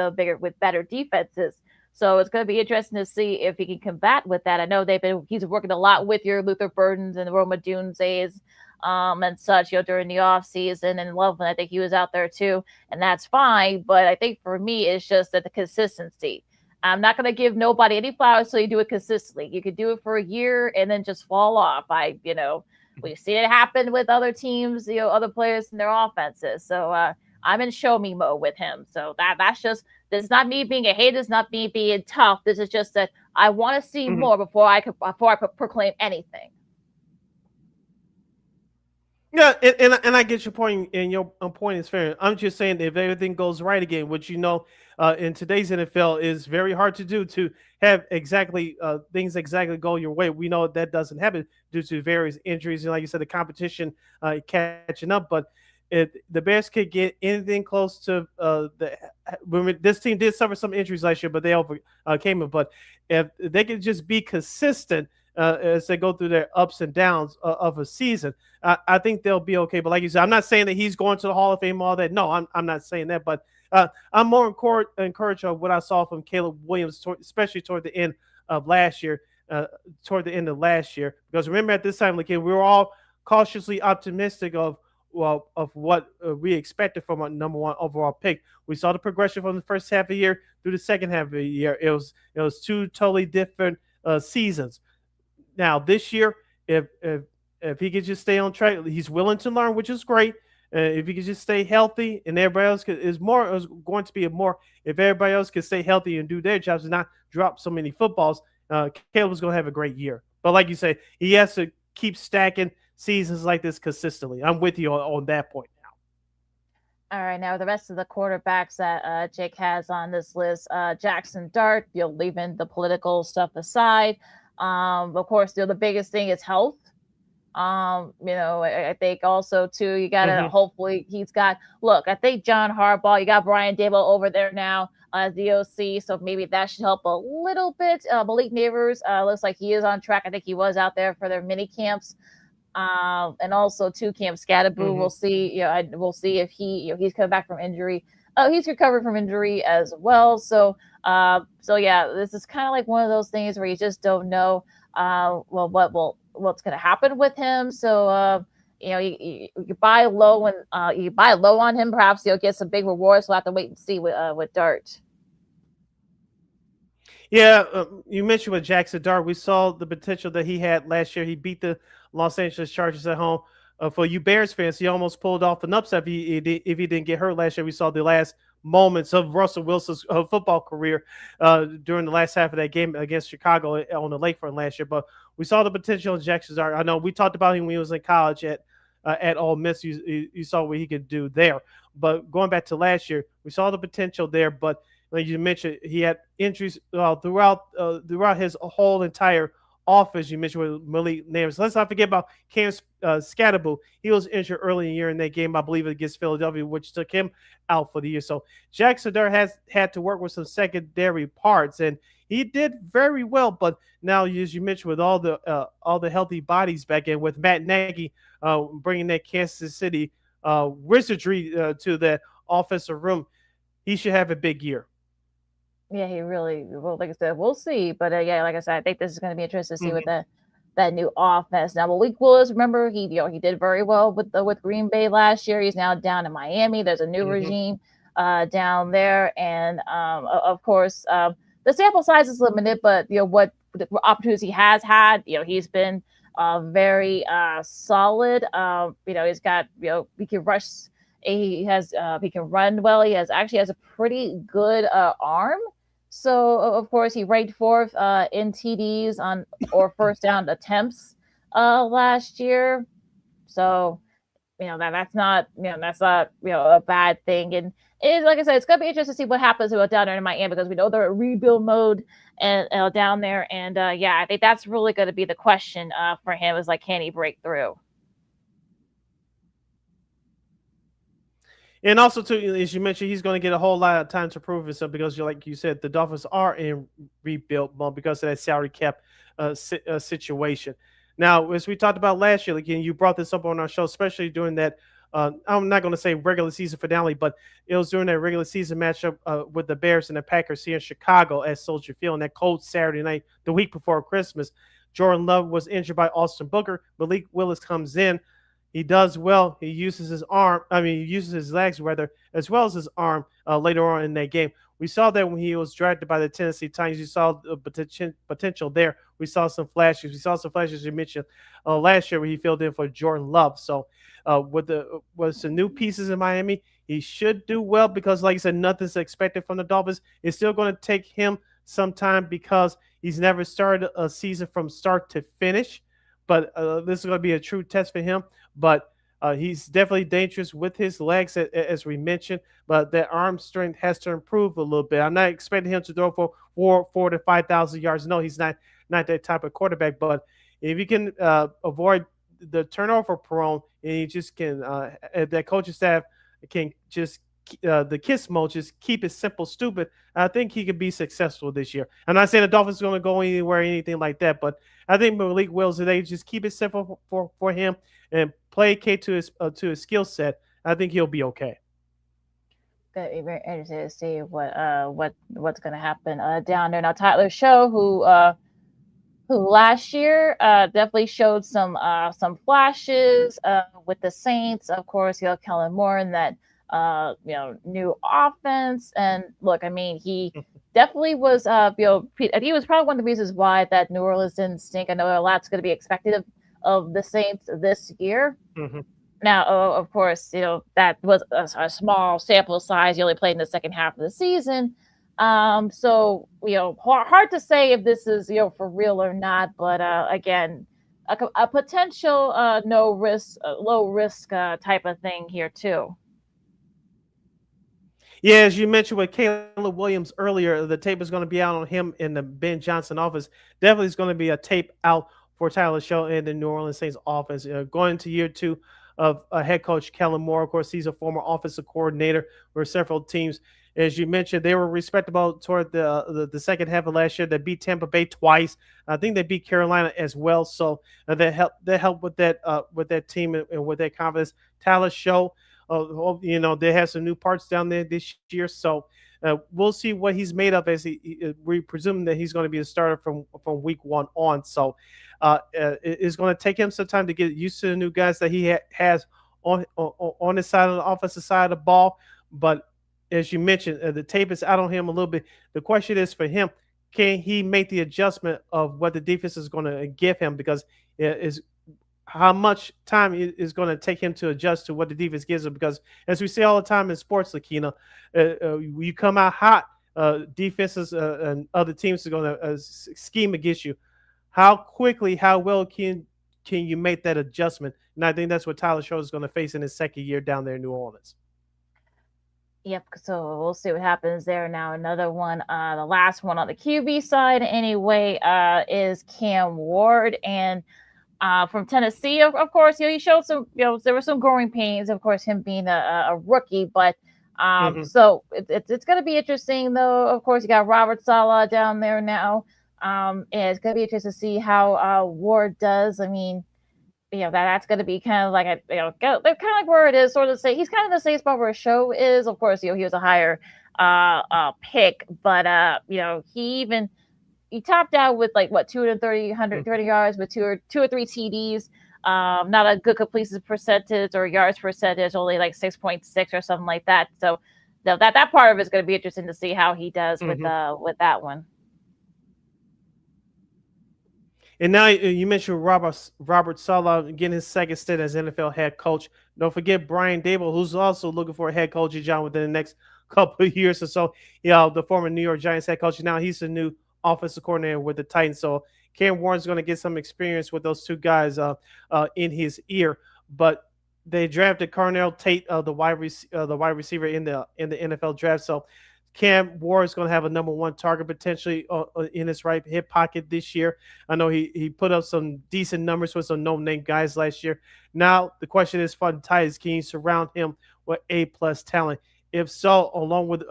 better defenses. So it's going to be interesting to see if he can combat with that. I know he's working a lot with your Luther Burdens and Roma Dunze's and such, during the off season, and Loveland, I think he was out there too, and that's fine. But I think for me, it's just that the consistency. I'm not going to give nobody any flowers so you do it consistently. You could do it for a year and then just fall off. We've seen it happen with other teams, other players in their offenses. So I'm in show me mode with him. So this is not me being a hater. It's not me being tough. This is just that I want to see more before I proclaim anything.
Yeah, and I get your point, and your point is fair. I'm just saying that if everything goes right again, which in today's NFL is very hard to do, to have things exactly go your way. We know that doesn't happen due to various injuries, and like you said, the competition catching up. But if the Bears could get anything close to this team did suffer some injuries last year, but they overcame it. But if they could just be consistent as they go through their ups and downs of a season, I think they'll be okay. But like you said, I'm not saying that he's going to the Hall of Fame, all that. No, I'm not saying that. But I'm more encouraged of what I saw from Caleb Williams, especially toward the end of last year. Because remember, at this time, we were all cautiously optimistic of what we expected from a number 1 overall pick. We saw the progression from the first half of the year through the second half of the year. It was 2 totally different seasons. Now this year, if he could just stay on track, he's willing to learn, which is great. If he could just stay healthy, and everybody else if everybody else could stay healthy and do their jobs and not drop so many footballs, Caleb's going to have a great year. But like you say, he has to keep stacking seasons like this consistently. I'm with you on that point now.
All right, now the rest of the quarterbacks that Jake has on this list, Jackson Dart, leaving the political stuff aside. Of course, the biggest thing is health. I think also too, you gotta hopefully I think John Harbaugh, you got Brian Daboll over there now as the OC, so maybe that should help a little bit. Malik Neighbors looks like he is on track. I think he was out there for their mini camps. And also to Camp Scatterboo, we'll see. We'll see if he's coming back from injury. He's recovered from injury as well. So yeah, this is kind of like one of those things where you just don't know what's going to happen with him. So you buy low and you buy low on him. Perhaps you'll get some big rewards. We'll have to wait and see with Dart.
Yeah, you mentioned with Jackson Dart, we saw the potential that he had last year. He beat the Los Angeles Chargers at home. For you Bears fans, he almost pulled off an upset if he didn't get hurt last year. We saw the last moments of Russell Wilson's football career during the last half of that game against Chicago on the lakefront last year. But we saw the potential of Jackson Dart. I know we talked about him when he was in college at Ole Miss. You saw what he could do there. But going back to last year, we saw the potential there. But like you mentioned, he had injuries throughout his whole entire offense. You mentioned with Malik Neighbors. Let's not forget about Cam Scatterboo. He was injured early in the year in that game, I believe, against Philadelphia, which took him out for the year. So Jackson Dart has had to work with some secondary parts, and he did very well. But now, as you mentioned, with all the healthy bodies back in, with Matt Nagy bringing that Kansas City wizardry to that offensive room, he should have a big year.
Yeah, he really well. Like I said, we'll see. But yeah, like I said, I think this is going to be interesting to see with that new offense. Now, Malik Willis, remember he did very well with Green Bay last year. He's now down in Miami. There's a new regime. down there. And of course, the sample size is limited, but what the opportunities he has had, he's been very solid. He's got he can rush. He can run well. He actually has a pretty good arm. So of course he ranked fourth in TDs or first down attempts last year. So that's not a bad thing. And like I said, it's gonna be interesting to see what happens down there in Miami, because we know they're in rebuild mode and down there. And I think that's really going to be the question for him, is can he break through?
And also, too, as you mentioned, he's going to get a whole lot of time to prove himself, because, like you said, the Dolphins are in rebuild mode because of that salary cap situation. Now, as we talked about last year, again, you brought this up on our show, especially during that. I'm not going to say regular season finale, but it was during that regular season matchup with the Bears and the Packers here in Chicago at Soldier Field on that cold Saturday night, the week before Christmas. Jordan Love was injured by Austin Booker. Malik Willis comes in. He does well. He uses his legs rather, as well as his arm later on in that game. We saw that when he was drafted by the Tennessee Titans. You saw the potential there. We saw some flashes. You mentioned last year, where he filled in for Jordan Love. So with some new pieces in Miami, he should do well, because, like I said, nothing's expected from the Dolphins. It's still going to take him some time, because he's never started a season from start to finish. But this is going to be a true test for him. But he's definitely dangerous with his legs, as we mentioned. But that arm strength has to improve a little bit. I'm not expecting him to throw for 4,000 to 5,000 yards. No, he's not that type of quarterback. But if you can avoid the turnover prone, and you just can, that coaching staff can just the KISS mode, just keep it simple, stupid, I think he could be successful this year. I'm not saying the Dolphins are going to go anywhere, anything like that, but I think Malik Willis, they just keep it simple for him and play to his skill set. I think he'll be okay.
Going to be very interesting to see what's going to happen down there. Now, Tyler Show, who last year definitely showed some flashes with the Saints. Of course, Kellen Moore in that new offense. And look, I mean, he definitely was, he was probably one of the reasons why that New Orleans didn't stink. I know a lot's going to be expected of the Saints this year.
Mm-hmm.
Now, of course, that was a small sample size. You only played in the second half of the season. So, hard to say if this is, for real or not. But again, a potential low risk type of thing here too.
Yeah, as you mentioned with Caleb Williams earlier, the tape is going to be out on him in the Ben Johnson office. Definitely is going to be a tape out for Tyler Show and the New Orleans Saints offense. Going to year two of head coach Kellen Moore. Of course, he's a former offensive coordinator for several teams. As you mentioned, they were respectable toward the second half of last year. They beat Tampa Bay twice. I think they beat Carolina as well. So they helped with that team and with that confidence. Tyler Show, they have some new parts down there this year. So we'll see what he's made of, as we presume that he's going to be a starter from week one on. So it's going to take him some time to get used to the new guys that he has on his side of the offensive side of the ball. But as you mentioned, the tape is out on him a little bit. The question is for him, can he make the adjustment of what the defense is going to give him? Because how much time is going to take him to adjust to what the defense gives him? Because as we say all the time in sports, LaKeena, you come out hot, defenses and other teams are going to scheme against you. How quickly, how well can you make that adjustment? And I think that's what Tyler Show is going to face in his second year down there in New Orleans.
Yep. So we'll see what happens there. Now, another one, the last one on the QB side anyway, is Cam Ward. And from Tennessee, of course, he showed some, there were some growing pains, of course, him being a rookie. But so it's going to be interesting, though. Of course, you got Robert Saleh down there now. And it's going to be interesting to see how Ward does. I mean, that's going to be kind of like kind of like where it is, sort of say he's kind of the same spot where Show is. Of course, he was a higher pick, but he topped out with 130 yards with two or three TDs. Not a good completion percentage or yards percentage, only 6.6 or something like that. So that part of it's going to be interesting to see how he does with that one.
And now you mentioned Robert Saleh getting his second stint as NFL head coach. Don't forget Brian Dable, who's also looking for a head coaching job within the next couple of years or so. The former New York Giants head coach. Now he's the new offensive coordinator with the Titans. So Cam Warren's going to get some experience with those two guys in his ear. But they drafted Carnell Tate, the wide receiver in the NFL draft. So Cam Ward is going to have a number one target potentially in his right hip pocket this year. I know he put up some decent numbers with some no-name guys last year. Now the question is for the Titans, can you surround him with A-plus talent? If so, along with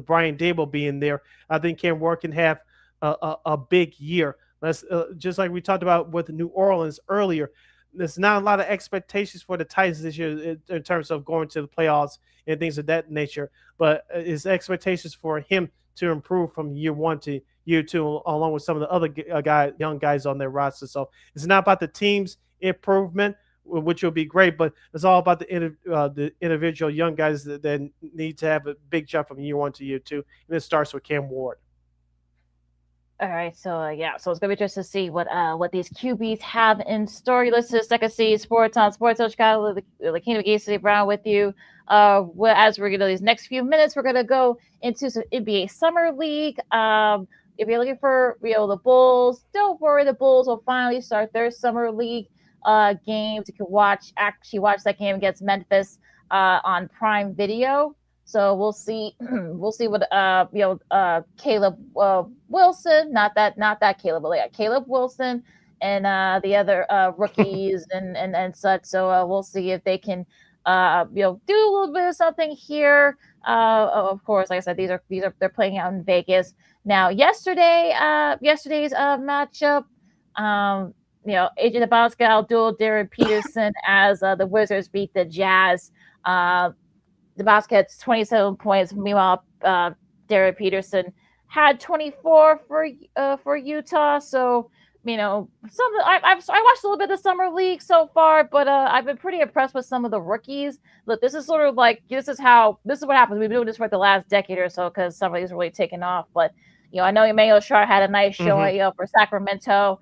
Brian Dable being there, I think Cam Ward can have a big year. Let's just like we talked about with New Orleans earlier. There's not a lot of expectations for the Titans this year in terms of going to the playoffs and things of that nature. But his expectations for him to improve from year one to year two, along with some of the other young guys on their roster. So it's not about the team's improvement, which will be great, but it's all about the individual young guys that need to have a big jump from year one to year two. And it starts with Cam Ward.
All right, so so it's gonna be interesting to see what these QBs have in store. You listen to Second City Sports on Sports Zone Chicago. LaKeena McGee Sidney Brown with you. As we're gonna these next few minutes, we're gonna go into some NBA Summer League. If you're looking for the Bulls, don't worry, the Bulls will finally start their Summer League games. You can actually watch that game against Memphis on Prime Video. So we'll see what Caleb Wilson, not that Caleb, but Caleb Wilson and the other rookies and such. So we'll see if they can do a little bit of something here. Of course, like I said, they're playing out in Vegas. Now yesterday's matchup, AJ Nebraska outdueled Darren Peterson as the Wizards beat the Jazz. Nebraska had 27 points. Meanwhile, Darren Peterson had 24 for Utah. So, I watched a little bit of the Summer League so far, but I've been pretty impressed with some of the rookies. Look, this is sort of like this is what happens. We've been doing this for the last decade or so because some of these are really taking off. But I know Emmanuel Sharp had a nice showing for Sacramento.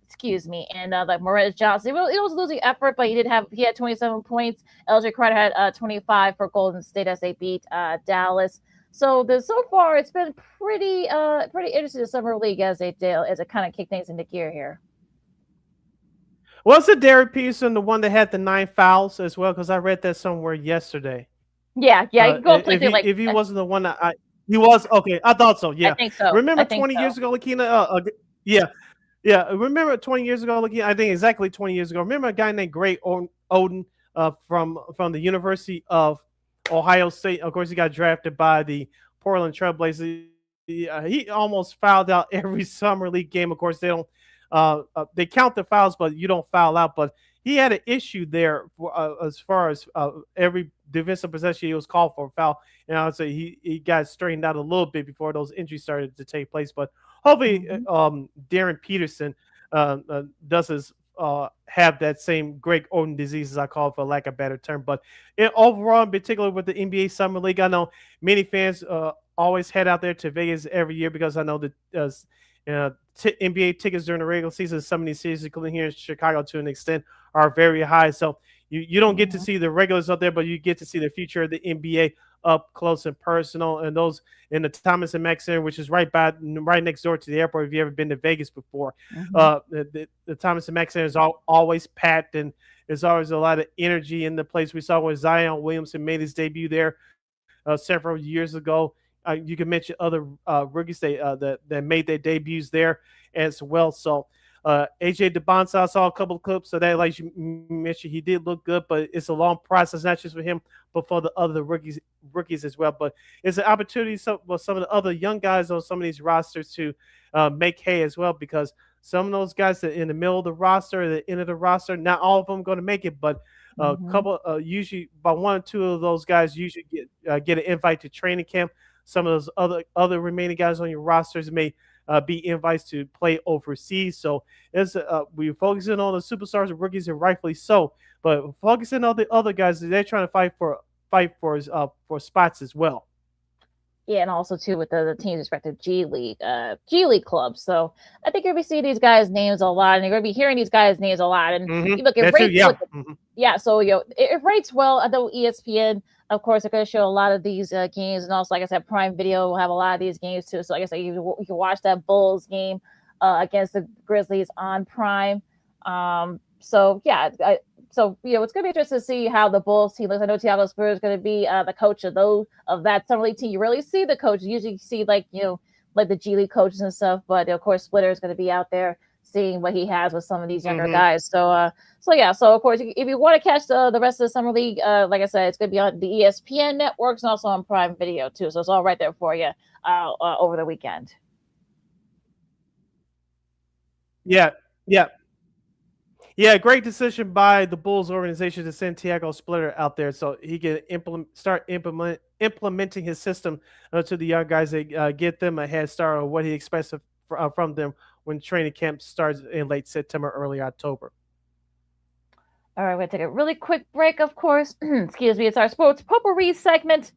Excuse me, and like Moritz Johnson, it was a losing effort, but he had 27 points. LJ Carter had 25 for Golden State as they beat Dallas. So far it's been pretty interesting the Summer League as it kind of kick things into gear here.
Was it Derek Peterson the one that had the 9 fouls as well? Because I read that somewhere yesterday.
Yeah, you can go play
if he wasn't the one that he was okay. I thought so. Yeah,
I think so.
Remember 20 years ago, LaKeena? Yeah. Remember 20 years ago, LaKeena? I think exactly 20 years ago. Remember a guy named Greg Oden from the University of Ohio State. Of course, he got drafted by the Portland Trailblazers. He almost fouled out every Summer League game. Of course, they don't. They count the fouls, but you don't foul out. But he had an issue there as far as every defensive possession he was called for a foul. And I would say he got straightened out a little bit before those injuries started to take place. But hopefully, Darren Peterson doesn't have that same Greg Oden disease, as I call it, for lack of a better term. But overall, in particular with the NBA Summer League, I know many fans always head out there to Vegas every year because I know that NBA tickets during the regular season, some of these cities, including here in Chicago to an extent, are very high. So you don't get to see the regulars up there, but you get to see the future of the NBA up close and personal. And those in the Thomas and Mack Center, which is right next door to the airport. If you ever been to Vegas before, the Thomas and Mack Center is always packed, and there's always a lot of energy in the place. We saw when Zion Williamson made his debut there several years ago. You can mention other rookies that made their debuts there as well. So AJ DeBonsa, I saw a couple of clips of that. Like you mentioned, he did look good, but it's a long process, not just for him, but for the other rookies as well. But it's an opportunity for some of the other young guys on some of these rosters to make hay as well, because some of those guys that are in the middle of the roster, the end of the roster, not all of them going to make it, but a couple, usually by 1 or 2 of those guys usually get an invite to training camp. Some of those other remaining guys on your rosters may be invites to play overseas. So it's we're focusing on the superstars and rookies, and rightfully so. But focusing on the other guys, they're trying to fight for spots as well.
Yeah, and also too with the team's respective G League clubs. So I think you're gonna be seeing these guys' names a lot, and you're gonna be hearing these guys' names a lot. And you look at rates, yeah. So it rates well. I know ESPN, of course, they're gonna show a lot of these games, and also, like I said, Prime Video will have a lot of these games too. So like I said, you can watch that Bulls game against the Grizzlies on Prime. So yeah. So, it's going to be interesting to see how the Bulls team looks. I know Thiago Spur is going to be the coach of that summer league team. You really see the coach. You usually see like the G League coaches and stuff. But of course, Splitter is going to be out there seeing what he has with some of these younger guys. So, So of course, if you want to catch the rest of the summer league, like I said, it's going to be on the ESPN networks and also on Prime Video too. So it's all right there for you over the weekend.
Yeah, great decision by the Bulls organization to send Thiago Splitter out there so he can start implementing his system to the young guys and get them a head start on what he expects from them when training camp starts in late September, early October.
All right, we're going to take a really quick break, of course. Excuse me, it's our sports potpourri segment.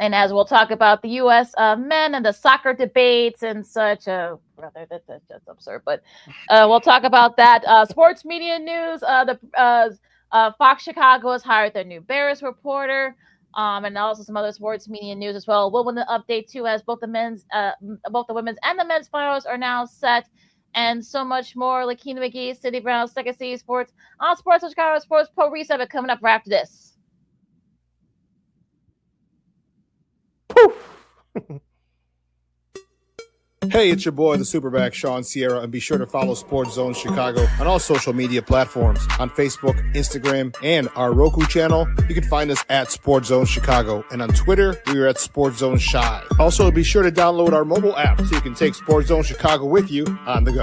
And as we'll talk about the U.S. Men and the soccer debates and such, rather that's just absurd. But we'll talk about that. Sports media news: Fox Chicago has hired their new Bears reporter, and also some other sports media news as well. Wimbledon update too, as both the women's and the men's finals are now set, and so much more. LaKeena McGee, Sidney Brown, Second City Sports on Sports Chicago Sports Potpourri segment coming up right after this.
Hey, it's your boy, the Superback, Sean Sierra, and be sure to follow Sports Zone Chicago on all social media platforms on Facebook, Instagram, and our Roku channel. You can find us at Sports Zone Chicago, and on Twitter, we are at Sports Zone Shy. Also, be sure to download our mobile app so you can take Sports Zone Chicago with you on the go.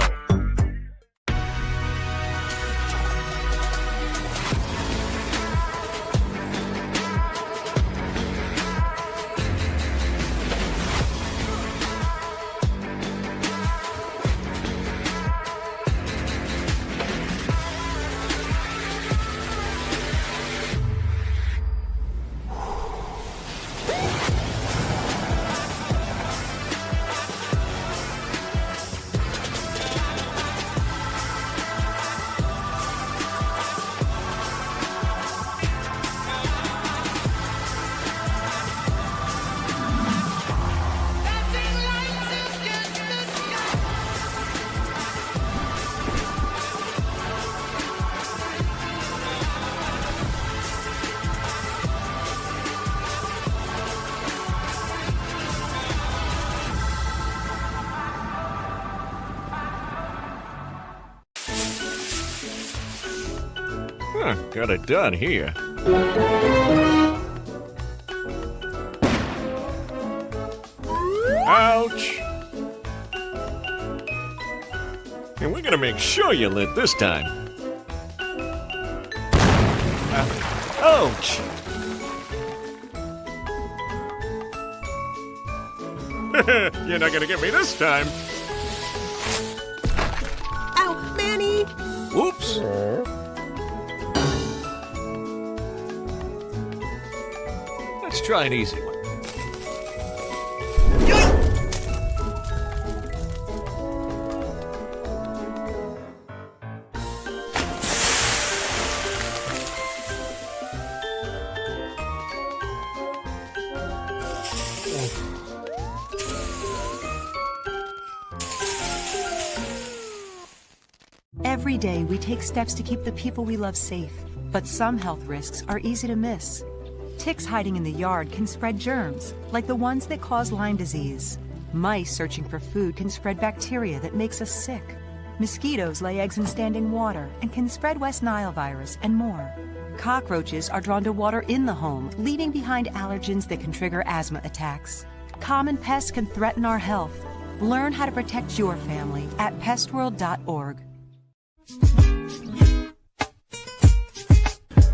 Got it done here. Ouch! And we're gonna make sure you lit this time. Ouch! You're not gonna get me this time.
Ow, Manny!
Whoops! Let's try an easy one.
Every day, we take steps to keep the people we love safe, but some health risks are easy to miss. Ticks hiding in the yard can spread germs, like the ones that cause Lyme disease. Mice searching for food can spread bacteria that makes us sick. Mosquitoes lay eggs in standing water and can spread West Nile virus and more. Cockroaches are drawn to water in the home, leaving behind allergens that can trigger asthma attacks. Common pests can threaten our health. Learn how to protect your family at pestworld.org.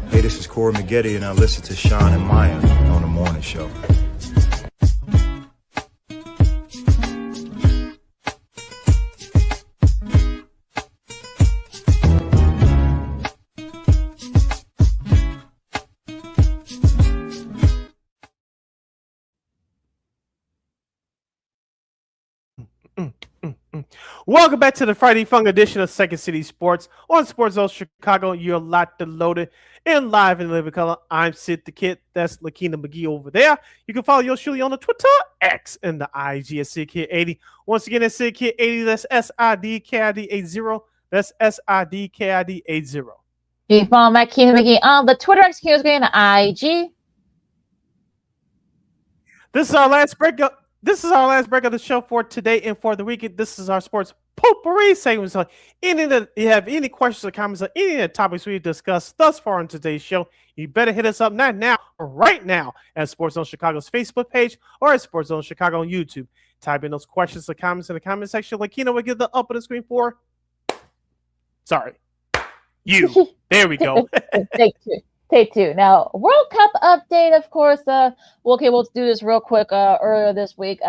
Hey, this is Corey Maggette, and I listen to Sean and Maya on the morning show.
Welcome back to the Friday Funk edition of Second City Sports on Sports Zone Chicago. You're locked and loaded and live in living color. I'm Sid the Kid. That's LaKeena McGee over there. You can follow yours truly on the Twitter, X, and the IG at SidKid80. Once again, that's SidKid80. That's SIDKID80. That's SIDKID80.
You can follow LaKeena McGee on the Twitter, X, and the IG.
This is our last break of the show for today and for the weekend. This is our sports potpourri segment. So, if you have any questions or comments on any of the topics we've discussed thus far on today's show, you better hit us up not now, or right now at Sports Zone Chicago's Facebook page or at Sports Zone Chicago on YouTube. Type in those questions or comments in the comment section. LaKeena will get the up on the screen for. Sorry, you. There we go.
Take two. Now, World Cup update, of course. We'll do this real quick. Earlier this week,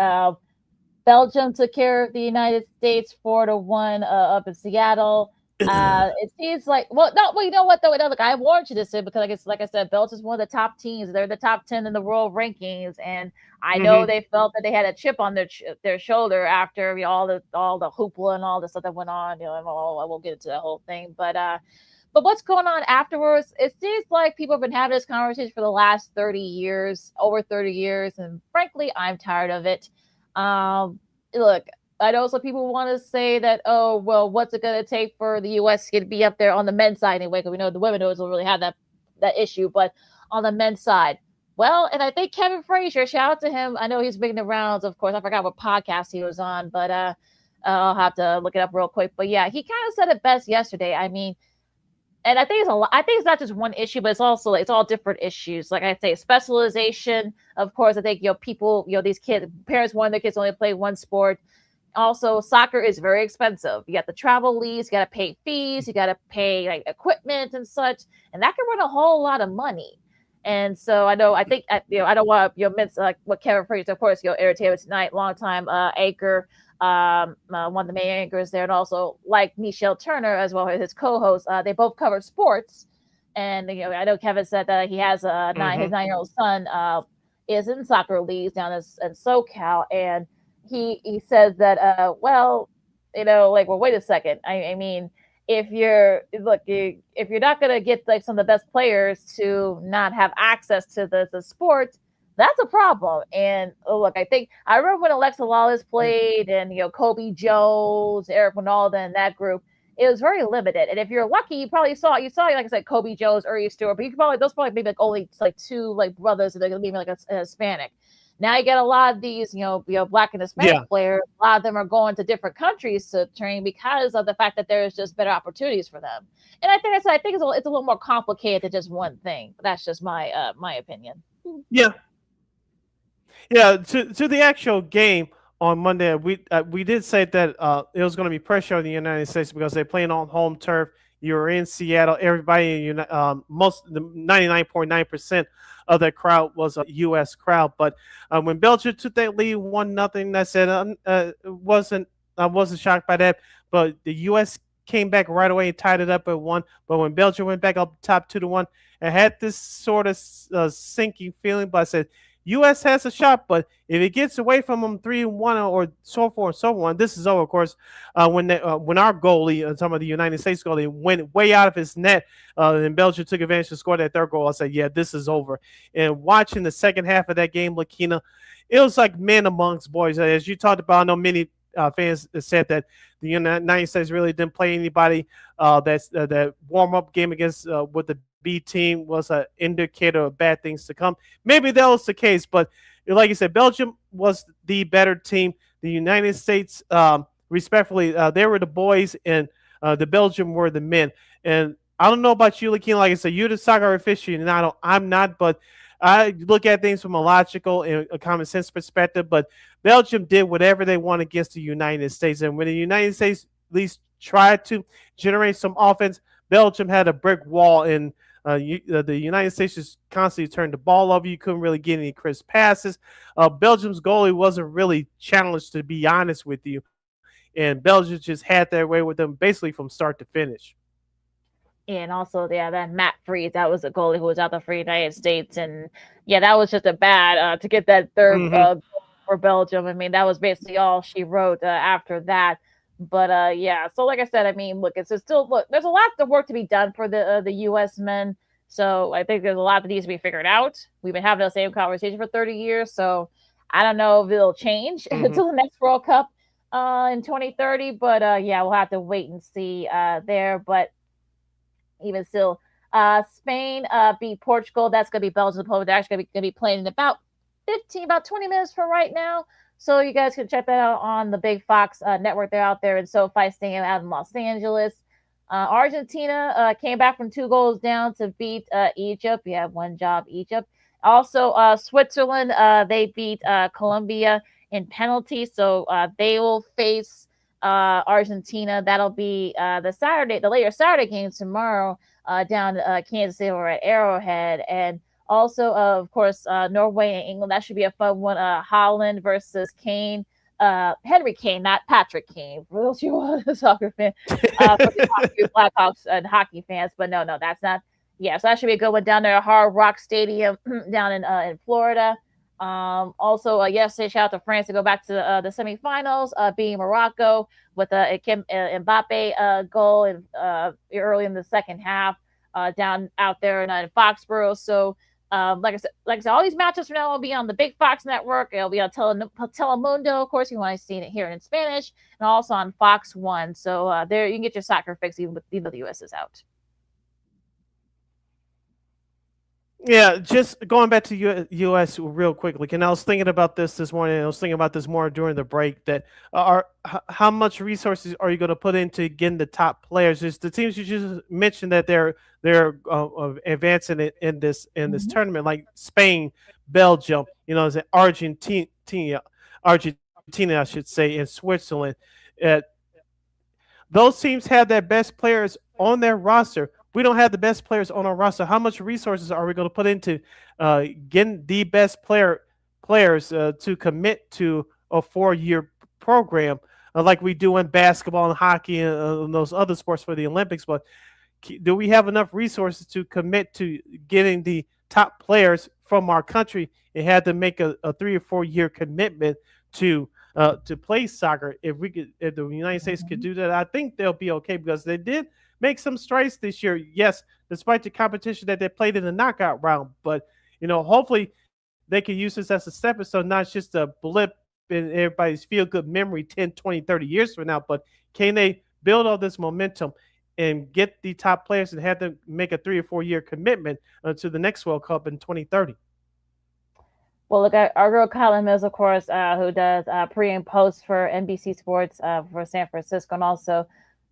Belgium took care of the United States 4-1 up in Seattle. It seems like you know what though? Look, I warned you this because like I said, Belgium's one of the top teams. They're the top 10 in the world rankings, and I know they felt that they had a chip on their shoulder after all the hoopla and all the stuff that went on. I won't get into that whole thing, But what's going on afterwards? It seems like people have been having this conversation for the last 30 years, over 30 years, and frankly, I'm tired of it. Look, I know some people want to say that, oh, well, what's it going to take for the U.S. to be up there on the men's side anyway? Because we know the women don't really have that issue, but on the men's side, well, and I think Kevin Frazier, shout out to him. I know he's making the rounds, of course. I forgot what podcast he was on, but I'll have to look it up real quick. But yeah, he kind of said it best yesterday. I mean. And I think it's a lot. I think it's not just one issue, but it's all different issues. Like I say, specialization. Of course, I think people, these kids, parents want their kids to only play one sport. Also, soccer is very expensive. You got the travel leagues, you got to pay fees, you got to pay like equipment and such, and that can run a whole lot of money. And so I don't want to miss like what Kevin Frazier, of course, irritated tonight, longtime anchor. One of the main anchors there, and also like Michelle Turner as well as his co-host. They both cover sports, and I know Kevin said that he has his 9-year-old son is in soccer leagues down in SoCal, and he says that wait a second. I mean, if you're not gonna get like some of the best players to not have access to the sport, that's a problem. And look, I remember when Alexa Lawless played and Kobe Jones, Eric Winalda, and that group, it was very limited. And if you're lucky, you saw like I said, Kobe Jones, Uri Stewart, but you could those maybe like only like two like brothers, and they're maybe like a Hispanic. Now you get a lot of these, Black and Hispanic players. A lot of them are going to different countries to train because of the fact that there's just better opportunities for them. And I think it's a little more complicated than just one thing. But that's just my opinion.
Yeah. Yeah, to the actual game on Monday, we did say that it was going to be pressure on the United States because they're playing on home turf. You're in Seattle. Everybody, the 99.9% of that crowd was a U.S. crowd. But when Belgium took that lead 1-0, I said I wasn't shocked by that. But the U.S. came back right away and tied it up at 1. But when Belgium went back up top 2-1, I had this sort of sinking feeling. But I said, U.S. has a shot, but if it gets away from them 3-1 or so forth and so on, this is over. Of course, when our goalie, some of the United States goalie, went way out of his net, and Belgium took advantage to score that third goal, I said, yeah, this is over. And watching the second half of that game, LaKeena, it was like men amongst boys. As you talked about, I know many fans said that the United States really didn't play anybody. That warm-up game against with the B team was an indicator of bad things to come. Maybe that was the case, but like you said, Belgium was the better team. The United States, respectfully, they were the boys, and the Belgium were the men. And I don't know about you, LaKeena. Like I said, you're the soccer aficionado. I'm not, but I look at things from a logical and a common sense perspective. But Belgium did whatever they want against the United States, and when the United States at least tried to generate some offense, Belgium had a brick wall, and the United States just constantly turned the ball over. You couldn't really get any crisp passes. Belgium's goalie wasn't really challenged, to be honest with you. And Belgium just had their way with them basically from start to finish.
And also, that Matt Freed, that was a goalie who was out there for the United States. And, yeah, that was just a bad to get that third for Belgium. I mean, that was basically all she wrote after that. But yeah, so like I said, I mean, look, it's still look. There's a lot of work to be done for the U.S. men. So I think there's a lot that needs to be figured out. We've been having the same conversation for 30 years, so I don't know if it'll change until the next World Cup in 2030. But yeah, we'll have to wait and see there. But even still, Spain beat Portugal. That's going to be Belgium opponent. They're actually going to be playing in about 20 minutes from right now. So you guys can check that out on the Big Fox network. They're out there in SoFi Stadium out in Los Angeles. Argentina came back from 2 goals down to beat Egypt. Yeah, one job, Egypt. Also, Switzerland, they beat Colombia in penalties. So they will face Argentina. That'll be the later Saturday game tomorrow down Kansas City or at Arrowhead. And also, of course, Norway and England. That should be a fun one. Holland versus Kane. Henry Kane, not Patrick Kane. For those who are a soccer fan, for the Blackhawks and hockey fans. But no, that's not. Yeah, so that should be a good one down there at Hard Rock Stadium down in Florida. Also, yesterday, shout out to France to go back to the semifinals, beating Morocco with a Mbappe goal early in the second half down out there in Foxborough. So, like I said, all these matches from now will be on the Big Fox Network. It'll be on Telemundo, of course. You want to see it here in Spanish, and also on Fox One. So there you can get your soccer fix even though the U.S. is out.
Yeah, just going back to U.S. real quickly, and I was thinking about this morning. I was thinking about this more during the break. That how much resources are you going to put into getting the top players? Just the teams you just mentioned that they're advancing in this tournament, like Spain, Belgium, is it Argentina, I should say, and Switzerland. Those teams have their best players on their roster. We don't have the best players on our roster. How much resources are we going to put into getting the best players to commit to a 4-year program like we do in basketball and hockey and those other sports for the Olympics? But do we have enough resources to commit to getting the top players from our country and had to make a 3 or 4 year commitment to play soccer? If the United States could do that, I think they'll be okay, because they did make some strides this year. Yes, despite the competition that they played in the knockout round, but hopefully they can use this as a stepping stone, not just a blip in everybody's feel-good memory 10, 20, 30 years from now, but can they build all this momentum and get the top players and have them make a 3 or 4 year commitment to the next World Cup in 2030?
Well, look, our girl Kyla Mills, of course, who does pre and post for NBC Sports for San Francisco, and also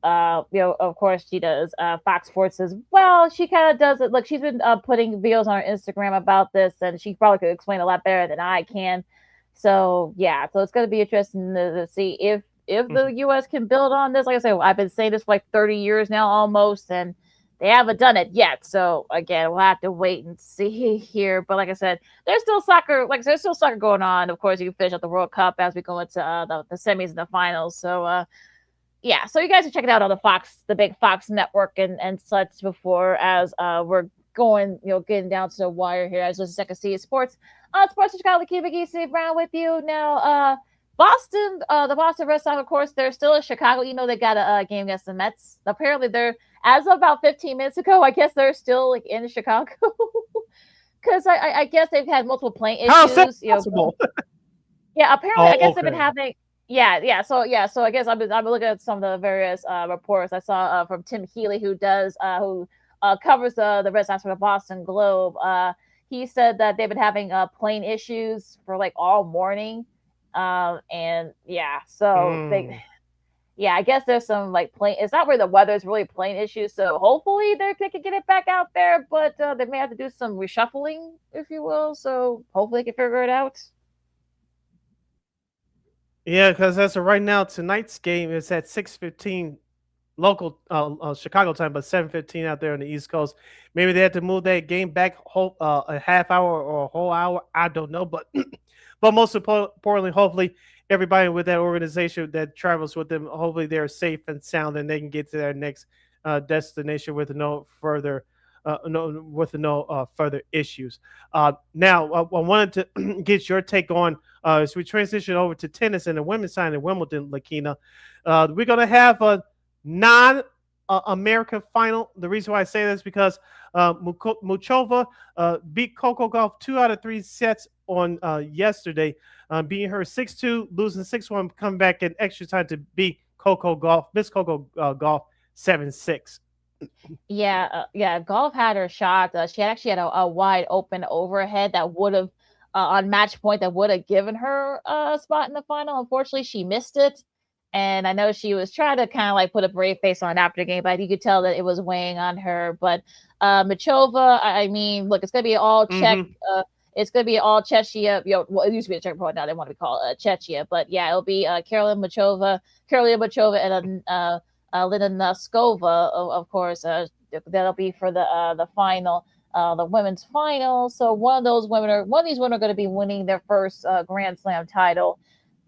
of course, she does Fox Sports as well. She kind of does it. Look, she's been putting videos on her Instagram about this, and she probably could explain a lot better than I can. So yeah, so it's going to be interesting to see if the U.S. can build on this. Like I said, I've been saying this for like 30 years now almost, and they haven't done it yet. So again, we'll have to wait and see here. But like I said, there's still soccer. Like there's still soccer going on. Of course, you can finish up the World Cup as we go into the semis and the finals. So yeah, so you guys are checking out on the Big Fox Network and such before as we're going, getting down to the wire here. As this is Second City Sports on Sports Chicago. LaKeena McGee Sidney Brown with you now. Boston, the Boston Red Sox, of course, they're still in Chicago. They got a game against the Mets. Apparently, they're as of about 15 minutes ago. I guess they're still like in Chicago because I guess they've had multiple plane issues.
How's that possible?
Yeah, apparently, I guess they've been having. Yeah. So I guess I'm looking at some of the various reports I saw from Tim Healy, who covers the Red Sox for the Boston Globe. He said that they've been having plane issues for like all morning, and yeah, so I guess there's some like plane. It's not where the weather is really plane issues. So hopefully they can get it back out there, but they may have to do some reshuffling, if you will. So hopefully they can figure it out.
Yeah, because as of right now, tonight's game is at 6:15 local Chicago time, but 7:15 out there on the East Coast. Maybe they had to move that game back a half hour or a whole hour. I don't know, but most importantly, hopefully everybody with that organization that travels with them, hopefully they're safe and sound and they can get to their next destination with no further no further issues. Now, I wanted to get your take on as we transition over to tennis and the women's side in Wimbledon, LaKeena. We're going to have a non-American final. The reason why I say that is because Muchova beat Coco Gauff 2 out of 3 sets on yesterday, beating her 6-2, losing 6-1, coming back in extra time to beat Miss Coco Gauff 7-6.
Yeah. Golf had her shot. She actually had a wide open overhead that would have, on match point, that would have given her a spot in the final. Unfortunately, she missed it. And I know she was trying to kind of like put a brave face on after the game, but you could tell that it was weighing on her. But Machova, I mean, look, it's going to be all Czech. It's going to be all Czechia. Well, it used to be a Czech Republic. Now they want to be called Czechia. But yeah, it'll be Karolina Machova, and Lina Noskova, of course. That'll be for the final, the women's final. So one of these women are going to be winning their first Grand Slam title.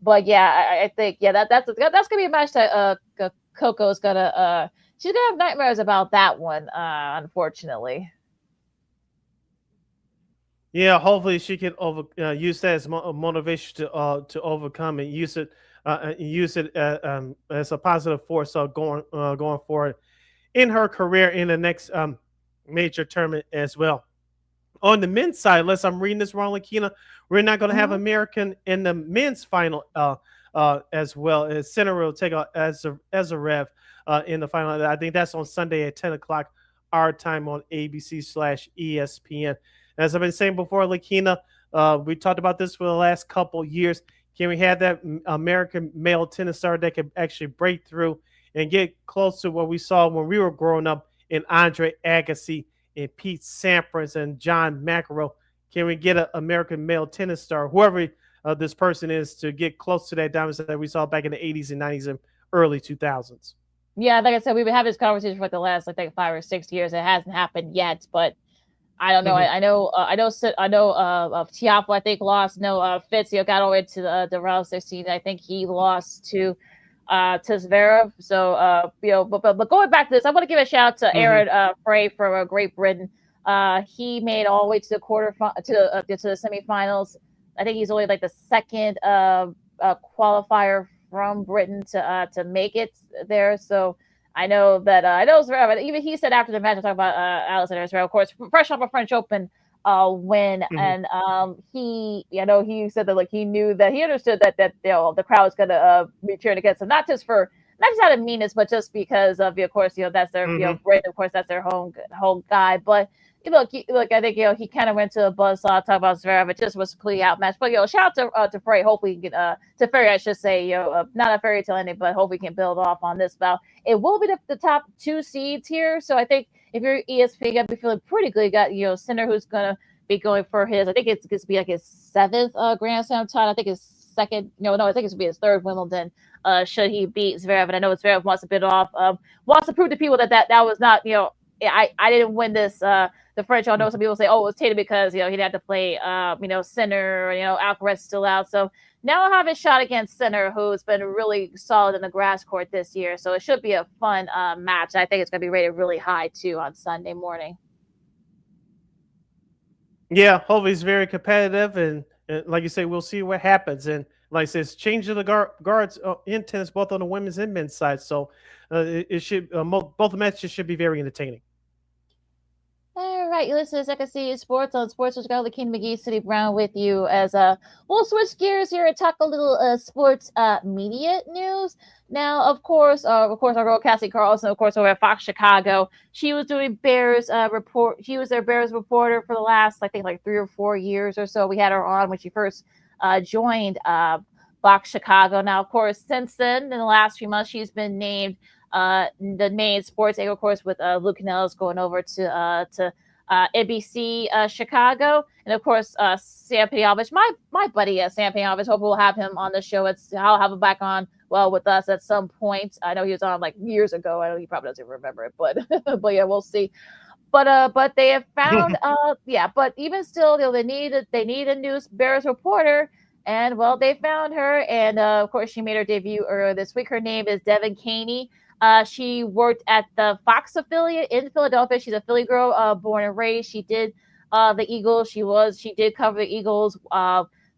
But yeah, I think that's gonna be a match that Coco's gonna she's gonna have nightmares about that one, unfortunately.
Yeah, hopefully she can use that as motivation to overcome and use it as a positive force going forward in her career in the next major tournament as well. On the men's side, unless I'm reading this wrong, LaKeena, we're not going to have American in the men's final as well. As Center will take out Azarev in the final. I think that's on Sunday at 10 o'clock our time on ABC/ESPN. As I've been saying before, LaKeena, we talked about this for the last couple years. Can we have that American male tennis star that can actually break through and get close to what we saw when we were growing up in Andre Agassi and Pete Sampras and John McEnroe? Can we get an American male tennis star, whoever this person is, to get close to that diamonds that we saw back in the 80s and 90s and early 2000s?
Yeah, like I said, we've been having this conversation for like the last, I think, 5 or 6 years. It hasn't happened yet, but I don't know. I know Tiafoe, I think, lost. No, Fitz, got all the way to the round 16. I think he lost to Zverev. So, but going back to this, I want to give a shout out to Aaron Frey from Great Britain. He made all the way to the to the semifinals. I think he's only like the second qualifier from Britain to make it there. So I know that Zverev, even he said after the match, I talk about Alexander Zverev, of course, fresh off a French Open win, and he said that like he understood that the crowd was going to be cheering against him, not just out of meanness, but just because of course that's their Britain, of course that's their home guy. But look, I think he kind of went to a buzzsaw talk about Zverev. It just was a completely outmatched. But shout out to Frey. Hopefully he can to Ferry, I should say, not a fairy tale ending, but hopefully we can build off on this bout. It will be the top 2 seeds here, so I think if you're ESPN, you got to be feeling pretty good. You got Sinner, who's gonna be going for his, I think it's going to be like his 7th Grand Slam title. I think his second. No, I think it's going to be his 3rd Wimbledon. Should he beat Zverev? And I know Zverev wants to bid off, wants to prove to people that was not. I didn't win this. The French, I know some people say, oh, it was tainted because, he'd have to play, Sinner, Alcaraz still out. So now I'll have his shot against Sinner, who's been really solid in the grass court this year. So it should be a fun match. I think it's going to be rated really high, too, on Sunday morning.
Yeah, hopefully it's very competitive. And like you say, we'll see what happens. And like I said, it's changing the guards in tennis, both on the women's and men's side. So it should both the matches should be very entertaining.
All right, you listen to Second City Sports on Sports with LaKeena McGee Sidney Brown with you as we'll switch gears here and talk a little sports media news. Now, of course, our girl Cassie Carlson, of course, over at Fox Chicago, she was doing Bears report. She was their Bears reporter for the last, I think, like 3 or 4 years or so. We had her on when she first joined Fox Chicago. Now, of course, since then, in the last few months, she's been named the main sports anchor, of course, with Luke Canellis going over to NBC Chicago, and of course Sam Panayotovich, my buddy Sam Panayotovich. Hope we'll have him on the show. I'll have him back on with us at some point. I know he was on like years ago. I know he probably doesn't remember it, but yeah, we'll see. But they have found but even still, they need a new Bears reporter. And well, they found her, and of course, she made her debut earlier this week. Her name is Devin Caney. She worked at the Fox affiliate in Philadelphia. She's a Philly girl, born and raised. She did the Eagles. She did cover the Eagles.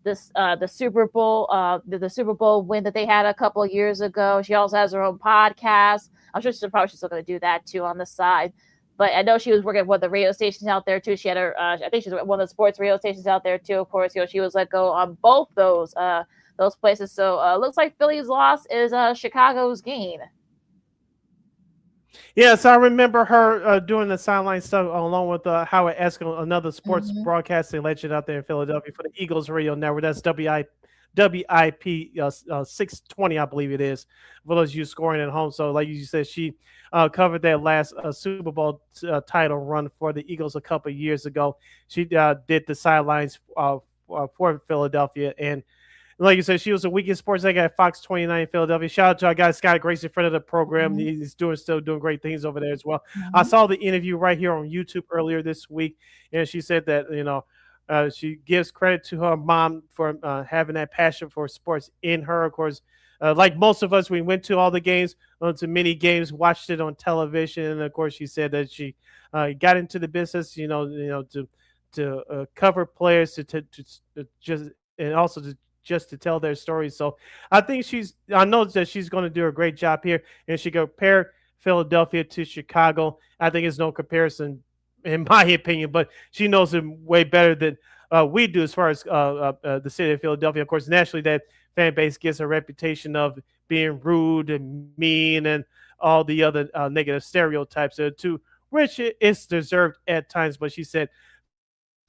The Super Bowl, the Super Bowl win that they had a couple of years ago. She also has her own podcast. I'm sure she's probably still going to do that too on the side. But I know she was working at one of the radio stations out there too. She had her, I think she's at one of the sports radio stations out there too. Of course, she was let go on both those places. So looks like Philly's loss is Chicago's gain.
Yes, I remember her doing the sideline stuff along with Howard Eskin, another sports broadcasting legend out there in Philadelphia for the Eagles radio network. That's WIP 620, I believe it is, for those you scoring at home. So, like you said, she covered that last Super Bowl title run for the Eagles a couple of years ago. She did the sidelines for Philadelphia, and like you said, she was a weekend sports anchor at Fox 29 in Philadelphia. Shout out to our guy Scott Grace, in front of the program. He's still doing great things over there as well. I saw the interview right here on YouTube earlier this week, and she said that she gives credit to her mom for having that passion for sports in her. Of course, like most of us, we went to all the games, to many games, watched it on television, and of course, she said that she got into the business, to cover players, to just and also just to tell their stories. So I think I know that she's going to do a great job here, and she compared Philadelphia to Chicago. I think it's no comparison, in my opinion, but she knows him way better than we do as far as the city of Philadelphia. Of course, nationally, that fan base gets a reputation of being rude and mean and all the other negative stereotypes, to which it's deserved at times. But she said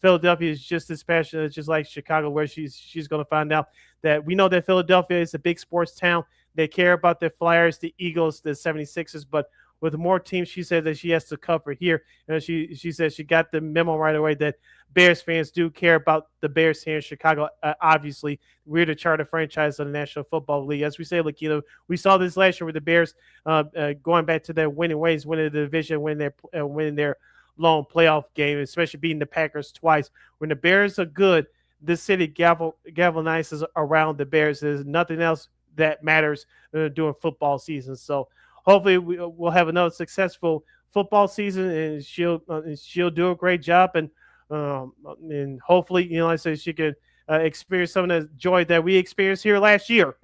Philadelphia is just as passionate, just like Chicago, where she's going to find out that we know that Philadelphia is a big sports town. They care about the Flyers, the Eagles, the 76ers, but with more teams, she said that she has to cover here. And she said she got the memo right away that Bears fans do care about the Bears here in Chicago. Obviously, we're the charter franchise of the National Football League. As we say, LaKeena, we saw this last year with the Bears going back to their winning ways, winning the division, winning their long playoff game, especially beating the Packers twice. When the Bears are good, this city galvanizes around the Bears. There's nothing else that matters during football season. So hopefully we'll have another successful football season, and she'll do a great job. And hopefully, like I said, she could experience some of the joy that we experienced here last year.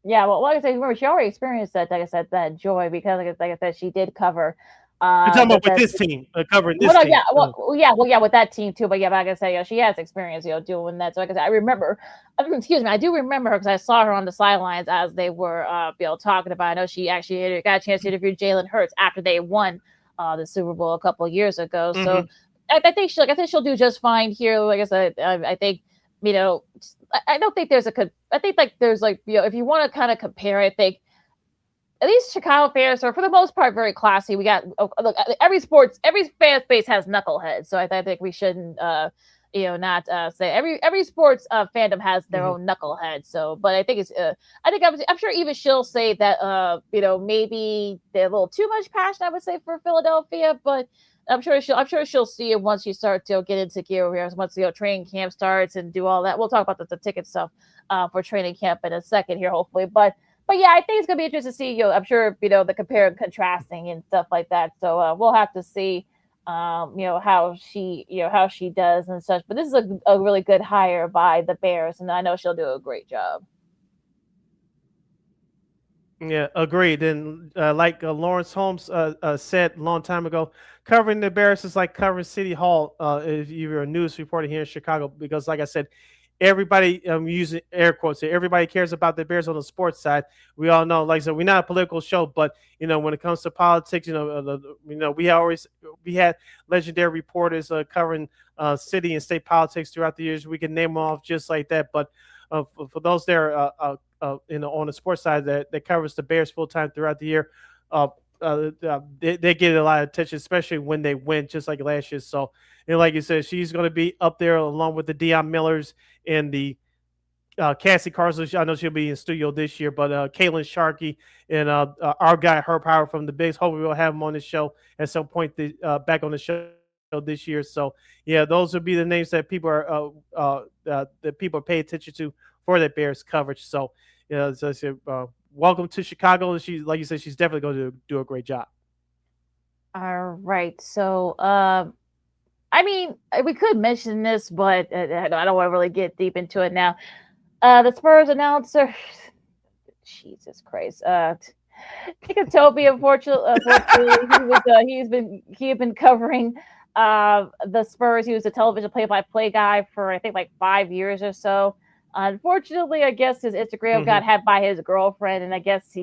Yeah, well, like I said, remember, she already experienced that, like I said, that joy, because like I said, she did cover.
You're talking about with this team, covering this team.
Yeah, with that team too. But yeah, like I said, she has experience, doing that. So like I said, I do remember her because I saw her on the sidelines as they were, talking about. I know she actually got a chance to interview Jalen Hurts after they won the Super Bowl a couple of years ago. So I think she'll do just fine here. Like I said, I think, I don't think there's I think there's if you want to kind of compare, I think at least Chicago fans are, for the most part, very classy. We got look, every fan base has knuckleheads, so I think we shouldn't, not say every sports fandom has their own knucklehead. So, but I think I'm sure even she'll say that maybe they're a little too much passion, I would say, for Philadelphia, but I'm sure she'll see it once you start to get into gear here. Once training camp starts and do all that. We'll talk about the ticket stuff for training camp in a second here, hopefully, But yeah, I think it's gonna be interesting to see. I'm sure the compare and contrasting and stuff like that. So we'll have to see, how she does and such. But this is a really good hire by the Bears, and I know she'll do a great job.
Yeah, agreed. And like Lawrence Holmes said a long time ago, covering the Bears is like covering City Hall if you're a news reporter here in Chicago, because like I said, everybody, using air quotes here, everybody cares about the Bears on the sports side. We all know, like I said, we're not a political show, but when it comes to politics, we had legendary reporters covering city and state politics throughout the years. We can name them off just like that. But for those there, on the sports side that covers the Bears full time throughout the year, they get a lot of attention, especially when they win, just like last year. So, like you said, she's going to be up there along with the Deion Millers and the Cassie Carson. I know she'll be in studio this year, but Caitlin Sharkey and our guy Herb Howard from the Bigs. Hopefully, we'll have him on the show at some point back on the show this year. So, yeah, those would be the names that people are pay attention to for that Bears coverage. So, welcome to Chicago. She, like you said, she's definitely going to do a great job.
All right. So, I mean, we could mention this, but I don't want to really get deep into it now. The Spurs announcer, Jesus Christ, Ticatopi, unfortunately, he had been covering the Spurs. He was a television play-by-play guy for I think like 5 years or so. Unfortunately, I guess his Instagram got hacked by his girlfriend, and I guess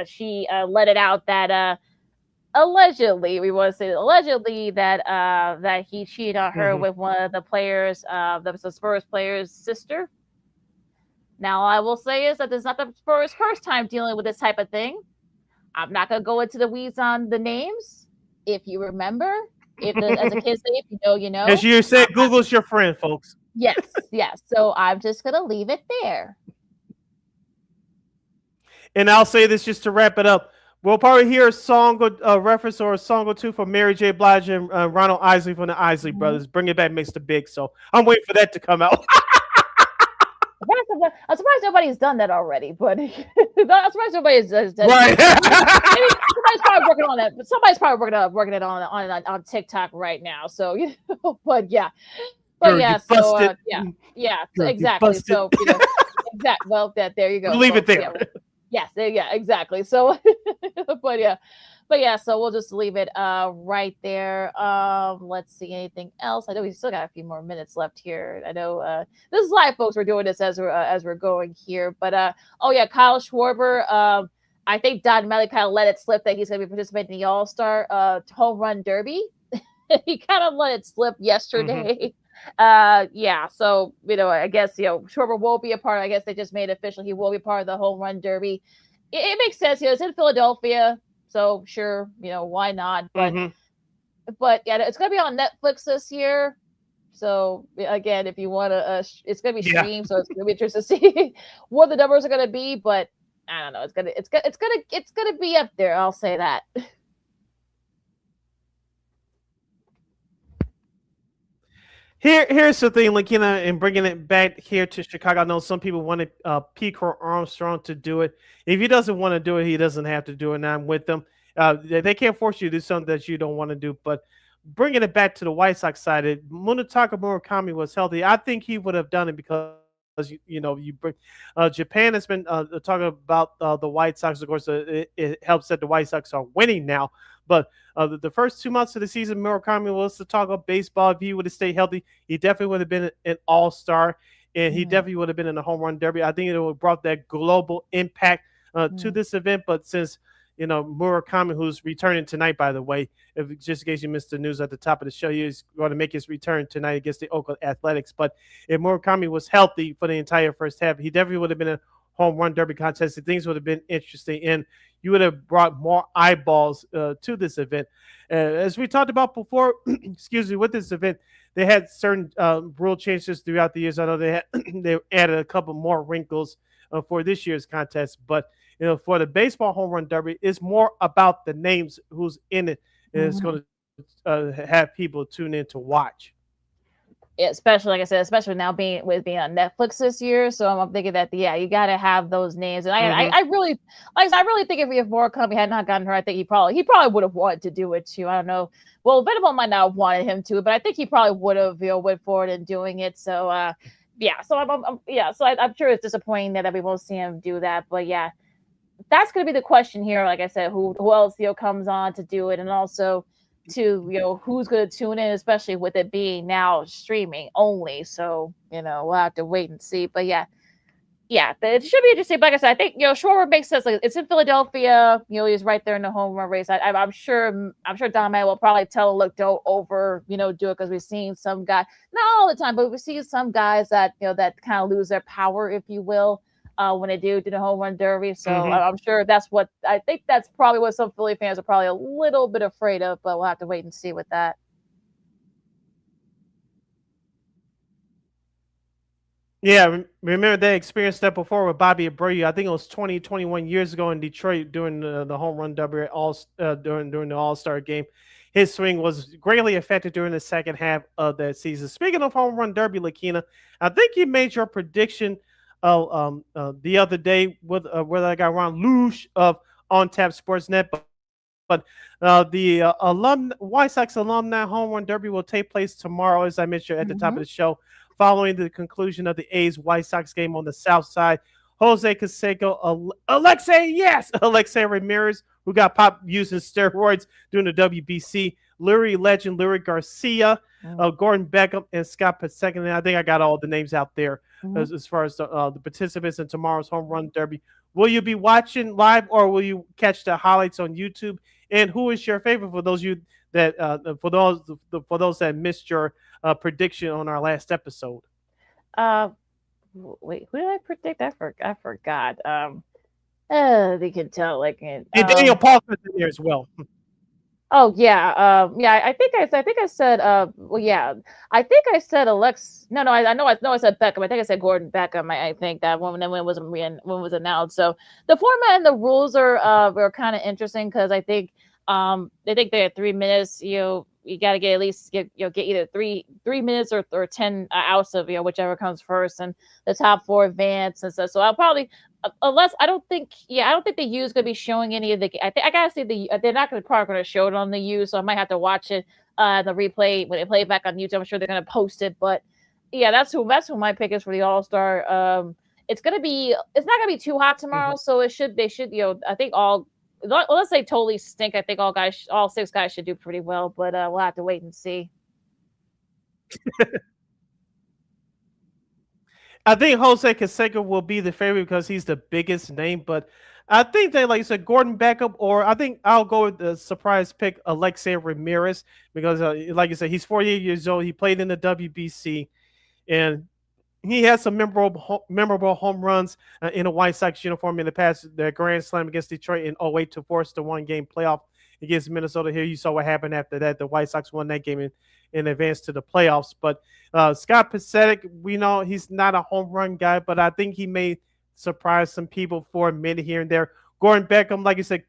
she let it out that allegedly, we want to say allegedly that he cheated on her with one of the players, the Spurs player's sister. Now, I will say is that this is not the Spurs' first time dealing with this type of thing. I'm not going to go into the weeds on the names. If you remember, as a kid say, if you know, you know.
As you said, Google's your friend, folks.
Yes. So I'm just going to leave it there.
And I'll say this just to wrap it up. We'll probably hear a song, reference or a song or two from Mary J. Blige and Ronald Isley from the Isley Brothers. Bring It Back, Mr. Big. So I'm waiting for that to come out.
I'm surprised nobody's done that already, but I'm surprised nobody's done it.
Right.
Somebody's probably working on that. But somebody's probably working it on TikTok right now. So but yeah, so exactly. So exactly. Well, there you go.
Leave it there.
Yes, exactly. So, but yeah, so we'll just leave it right there. Let's see anything else. I know we still got a few more minutes left here. I know this is live, folks. We're doing this as we're going here. But Kyle Schwarber. I think Don Melly kind of let it slip that he's going to be participating in the All-Star Home Run Derby. He kind of let it slip yesterday. So I guess Schwarber will be a part. I guess they just made it official. He will be part of the Home Run Derby. It makes sense. It's in Philadelphia, so sure, why not? But yeah, it's gonna be on Netflix this year. So again, if you want to, it's gonna be streamed, so it's gonna be interesting to see what the numbers are gonna be. But I don't know. It's gonna be up there. I'll say that.
Here's the thing, LaKeena, and bringing it back here to Chicago. I know some people wanted Pete Armstrong to do it. If he doesn't want to do it, he doesn't have to do it. And I'm with them. They can't force you to do something that you don't want to do. But bringing it back to the White Sox side, Munetaka Murakami was healthy. I think he would have done it because you bring Japan has been talking about the White Sox. Of course, it helps that the White Sox are winning now. But the first 2 months of the season, Murakami was to talk about baseball. If he would have stayed healthy, he definitely would have been an all-star, and he definitely would have been in the home run derby. I think it would have brought that global impact to this event. But since Murakami, who's returning tonight, by the way, just in case you missed the news at the top of the show, he's going to make his return tonight against the Oakland Athletics. But if Murakami was healthy for the entire first half, he definitely would have been a home run derby contest. Things would have been interesting, and you would have brought more eyeballs to this event. As we talked about before, excuse me, with this event, they had certain rule changes throughout the years. I know they added a couple more wrinkles for this year's contest, but for the baseball home run derby, it's more about the names who's in it, and it's going to have people tune in to watch.
Yeah, especially like I said, especially now being on Netflix this year. So I'm thinking that you got to have those names. And I really think if Murakami had not gotten her, I think he probably would have wanted to do it too. I don't know. Well, Venable might not have wanted him to, but I think he probably would have went forward in doing it. So So I'm sure it's disappointing that we won't see him do that. But yeah, that's going to be the question here. Like I said, who else comes on to do it, and also to who's going to tune in, especially with it being now streaming only. So we'll have to wait and see. But yeah, it should be interesting. Like I said, I think Schwarber makes sense. Like, it's in Philadelphia. He's right there in the home run race. I'm sure Don May will probably tell look, don't over do it, because we've seen some guys, not all the time, but we've seen some guys that that kind of lose their power, if you will, when they do the home run derby. So I'm sure that's probably what some Philly fans are probably a little bit afraid of, but we'll have to wait and see with that.
Yeah, remember they experienced that before with Bobby Abreu. I think it was 21 years ago in Detroit during the home run derby during the All-Star game. His swing was greatly affected during the second half of that season. Speaking of home run derby, LaKeena, I think you made your prediction the other day with where I got Ron Luge of On Tap Sportsnet. But the White Sox alumni home run derby will take place tomorrow, as I mentioned at the top of the show, following the conclusion of the A's White Sox game on the South Side. Jose Canseco, Alexei Ramirez, who got popped using steroids during the WBC, Lurie legend Lurie Garcia, Gordon Beckham, and Scott Pasek. And I think I got all the names out there as far as the participants in tomorrow's home run derby. Will you be watching live, or will you catch the highlights on YouTube? And who is your favorite for those that missed your prediction on our last episode?
Wait, who did I predict? I forgot. They can tell
And Daniel Palmer's in there as well.
Oh yeah, yeah. I think I said. Well, yeah. I think I said Alex. No. I know. I said Beckham. I think I said Gordon Beckham. I think that when it was announced. So the format and the rules were kind of interesting because I think they had 3 minutes. You got to get at least get either three minutes or 10 outs of whichever comes first, and the top 4 advance and stuff. So I'll probably. Unless I don't think the U is going to be showing any of the. I gotta see they're not probably going to show it on the U, so I might have to watch it the replay when they play it back on YouTube. I'm sure they're going to post it, but yeah, that's who my pick is for the All-Star. It's not going to be too hot tomorrow, so they should I think unless they totally stink, I think all 6 guys should do pretty well, but we'll have to wait and see.
I think Jose Canseco will be the favorite because he's the biggest name, but I think that, like you said, Gordon Beckham, or I think I'll go with the surprise pick, Alexei Ramirez, because like you said, he's 48 years old. He played in the WBC, and he has some memorable home runs in a White Sox uniform in the past. The Grand Slam against Detroit in 08 to force the 1-game playoff against Minnesota. Here you saw what happened after that. The White Sox won that game in advance to the playoffs. But Scott Pasek, we know he's not a home run guy, but I think he may surprise some people for a minute here and there. Gordon Beckham, like you said,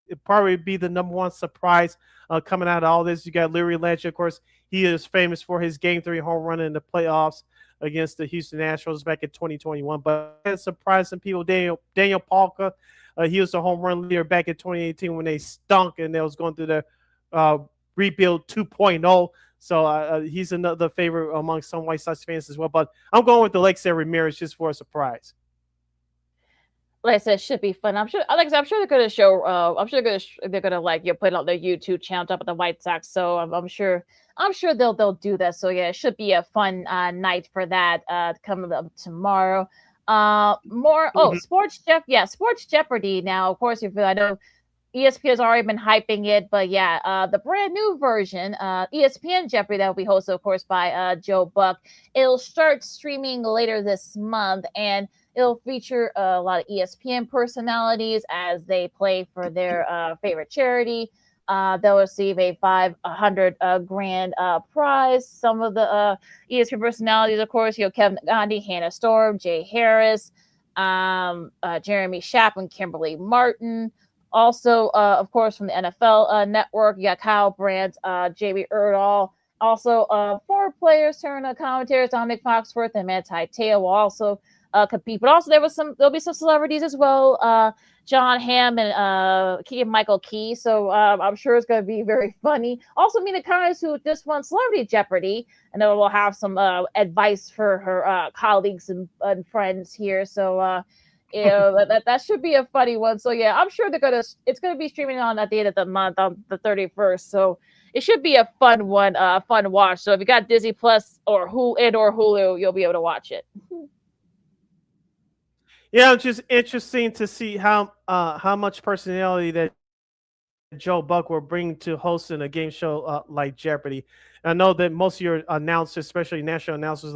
it'd probably be the number one surprise coming out of all this. You got Lurie Legend, of course. He is famous for his Game 3 home run in the playoffs against the Houston Astros back in 2021. But it surprised some people. Daniel Palka, he was the home run leader back in 2018 when they stunk and they was going through the rebuild 2.0. So he's another favorite among some White Sox fans as well. But I'm going with Alexei Ramirez just for a surprise.
Like I said, it should be fun. I'm sure they're going to show. I'm sure they're going to put on their YouTube channel up at the White Sox. So I'm sure they'll do that. So yeah, it should be a fun night for that coming up tomorrow. Sports Jeopardy. Now, of course, I know ESPN has already been hyping it, but yeah, the brand new version, ESPN Jeopardy, that will be hosted, of course, by Joe Buck. It'll start streaming later this month, and it'll feature a lot of ESPN personalities as they play for their favorite charity. They'll receive a $500 grand prize. Some of the ESPN personalities, of course, Kevin Gandhi, Hannah Storm, Jay Harris, Jeremy Chaplin, Kimberly Martin. Also, of course, from the NFL Network, you got Kyle Brandt, Jamie Erdahl. Also, former players turned commentators, Dominic Foxworth and Matt Taitea will also compete. But also, there'll be some celebrities as well. John Hamm and Keegan-Michael Key. So I'm sure it's going to be very funny. Also, Mina Kunis, who just won Celebrity Jeopardy, and then we'll have some advice for her colleagues and friends here. So. That should be a funny one. So yeah, I'm sure it's gonna be streaming on at the end of the month on the 31st. So it should be a fun one, fun watch. So if you got Disney Plus or Hulu, you'll be able to watch it.
Yeah, it's just interesting to see how much personality that Joe Buck will bring to hosting a game show like Jeopardy. I know that most of your announcers, especially national announcers,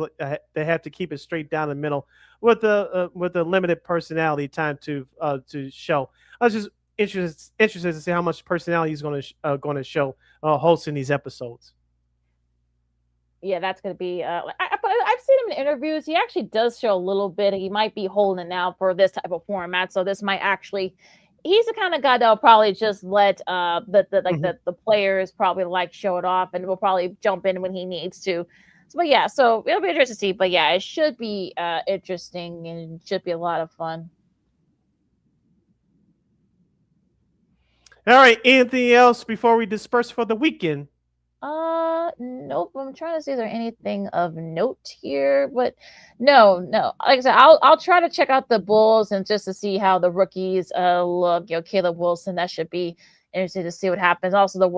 they have to keep it straight down the middle with the limited personality time to show. I was just interested to see how much personality he's going to show hosting these episodes.
Yeah, that's going to be. I've seen him in interviews. He actually does show a little bit. He might be holding it out for this type of format, so this might actually. He's the kind of guy that'll probably just let the players probably show it off, and will probably jump in when he needs to. But yeah, so it'll be interesting to see. But yeah, it should be interesting and should be a lot of fun.
All right. Anything else before we disperse for the weekend?
Nope. I'm trying to see if there's anything of note here, but no. Like I said, I'll try to check out the Bulls and just to see how the rookies look. Caleb Wilson, that should be interesting to see what happens. Also, the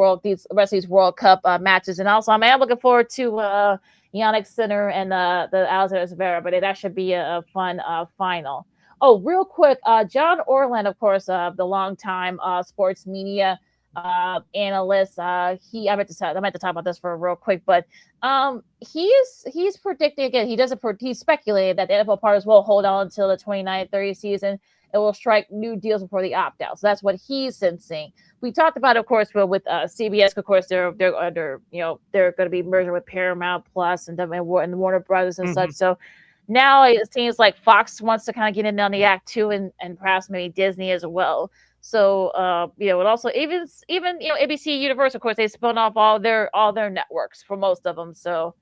rest of these World Cup matches, and also I am looking forward to Yannick Sinner and the Alexander Zverev, but that should be a fun final. Oh, real quick, John Orland, of course, the longtime sports media analyst. I meant to talk about this for real quick, but he's predicting again. He's speculated that the NFL partners will hold on until the 29-30 season. It will strike new deals before the opt out. So that's what he's sensing. We talked about, of course, with CBS. Of course, they're under they're going to be merging with Paramount Plus and Warner Brothers and such. So now it seems like Fox wants to kind of get in on the act too, and perhaps maybe Disney as well. So and also even ABC Universal, of course, they spun off all their networks for most of them. So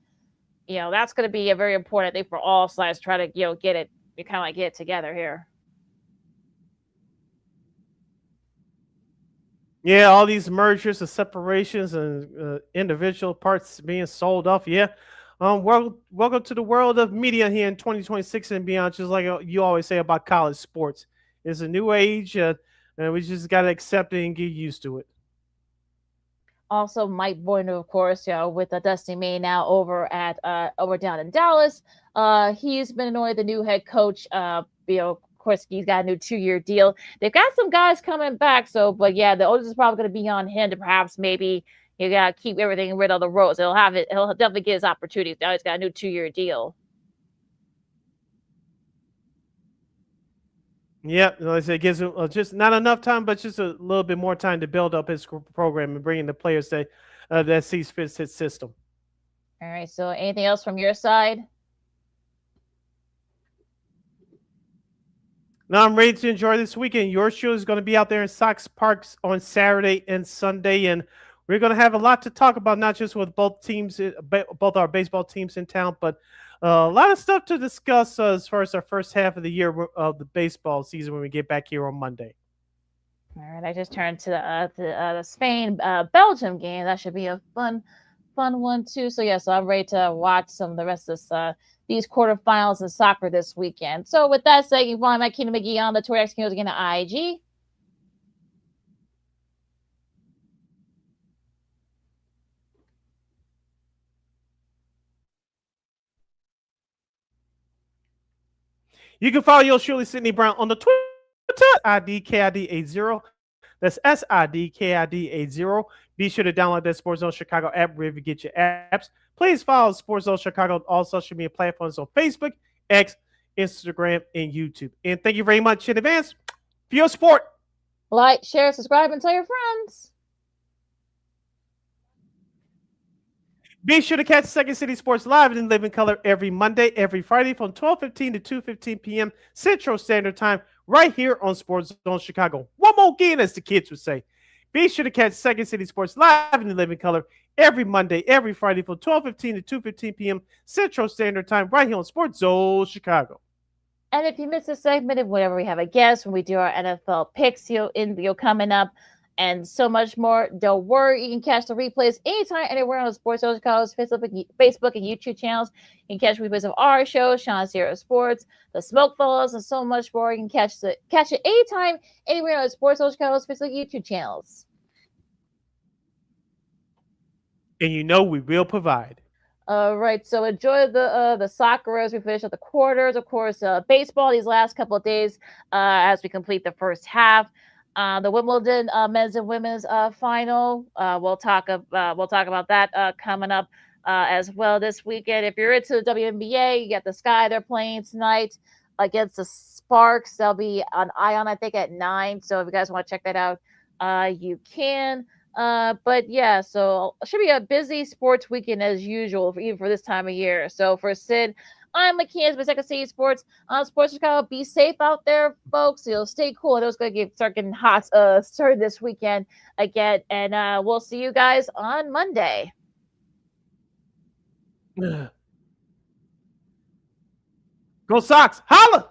that's going to be a very important thing for all sides to try to get it get it together here.
Yeah, all these mergers and separations and individual parts being sold off. Yeah. Welcome to the world of media here in 2026 and beyond. Just like you always say about college sports, it's a new age. And we just got to accept it and get used to it.
Also, Mike Boyner, of course, with Dusty May now over down in Dallas. He's been anointed the new head coach. Of course, he's got a new 2-year deal. They've got some guys coming back. So, but yeah, the onus is probably going to be on him to perhaps maybe you got to keep everything rid of the roads. He'll definitely get his opportunity. Now he's got a new 2-year deal.
Yep, like I said, it gives him just not enough time, but just a little bit more time to build up his program and bring in the players that sees fits his system.
All right. So, anything else from your side?
Now I'm ready to enjoy this weekend. Your show is going to be out there in Sox Parks on Saturday and Sunday, and we're going to have a lot to talk about, not just with both our baseball teams in town, but a lot of stuff to discuss as far as our first half of the year of the baseball season when we get back here on Monday.
All right, I just turned to the Spain Belgium game. That should be a fun one too. So yeah, so I'm ready to watch some of the rest of these quarterfinals in soccer this weekend. So with that said, you can find LaKeena McGee on the Twitter X again at IG.
You can follow yours truly, Sidney Brown, on the Twitter, IDKID80. That's SIDKID80. Be sure to download that Sports Zone Chicago app wherever you get your apps. Please follow Sports Zone Chicago on all social media platforms on Facebook, X, Instagram, and YouTube. And thank you very much in advance for your support.
Like, share, subscribe, and tell your friends.
Be sure to catch Second City Sports live in living color every Monday, every Friday from 12:15 to 2:15 p.m. Central Standard Time, right here on Sports Zone Chicago. One more again, as the kids would say. Be sure to catch Second City Sports live in living color every Monday, every Friday from 12:15 to 2:15 p.m. Central Standard Time, right here on Sports Zone Chicago.
And if you missed a segment of whenever we have a guest, when we do our NFL picks, coming up, and so much more. Don't worry, you can catch the replays anytime, anywhere on the Sports Zone Chicago's Facebook and YouTube channels. You can catch replays of our show, Sean Sierra Sports, the Smoke Fellows, and so much more. You can catch it anytime, anywhere on the Sports Zone Chicago's Facebook YouTube channels.
And we will provide.
All right, so enjoy the soccer as we finish up the quarters. Of course, baseball these last couple of days as we complete the first half. The Wimbledon men's and women's final. We'll talk about that coming up as well this weekend. If you're into the WNBA, you got the Sky. They're playing tonight against the Sparks. They'll be on Ion, I think, at 9. So if you guys want to check that out, you can. But yeah, so it should be a busy sports weekend as usual, even for this time of year. So for Sid, I'm LaKeena with Second City Sports on Sports Chicago. Be safe out there, folks. You'll stay cool. It's going to start getting hot started this weekend again. And we'll see you guys on Monday.
Go Sox. Holla!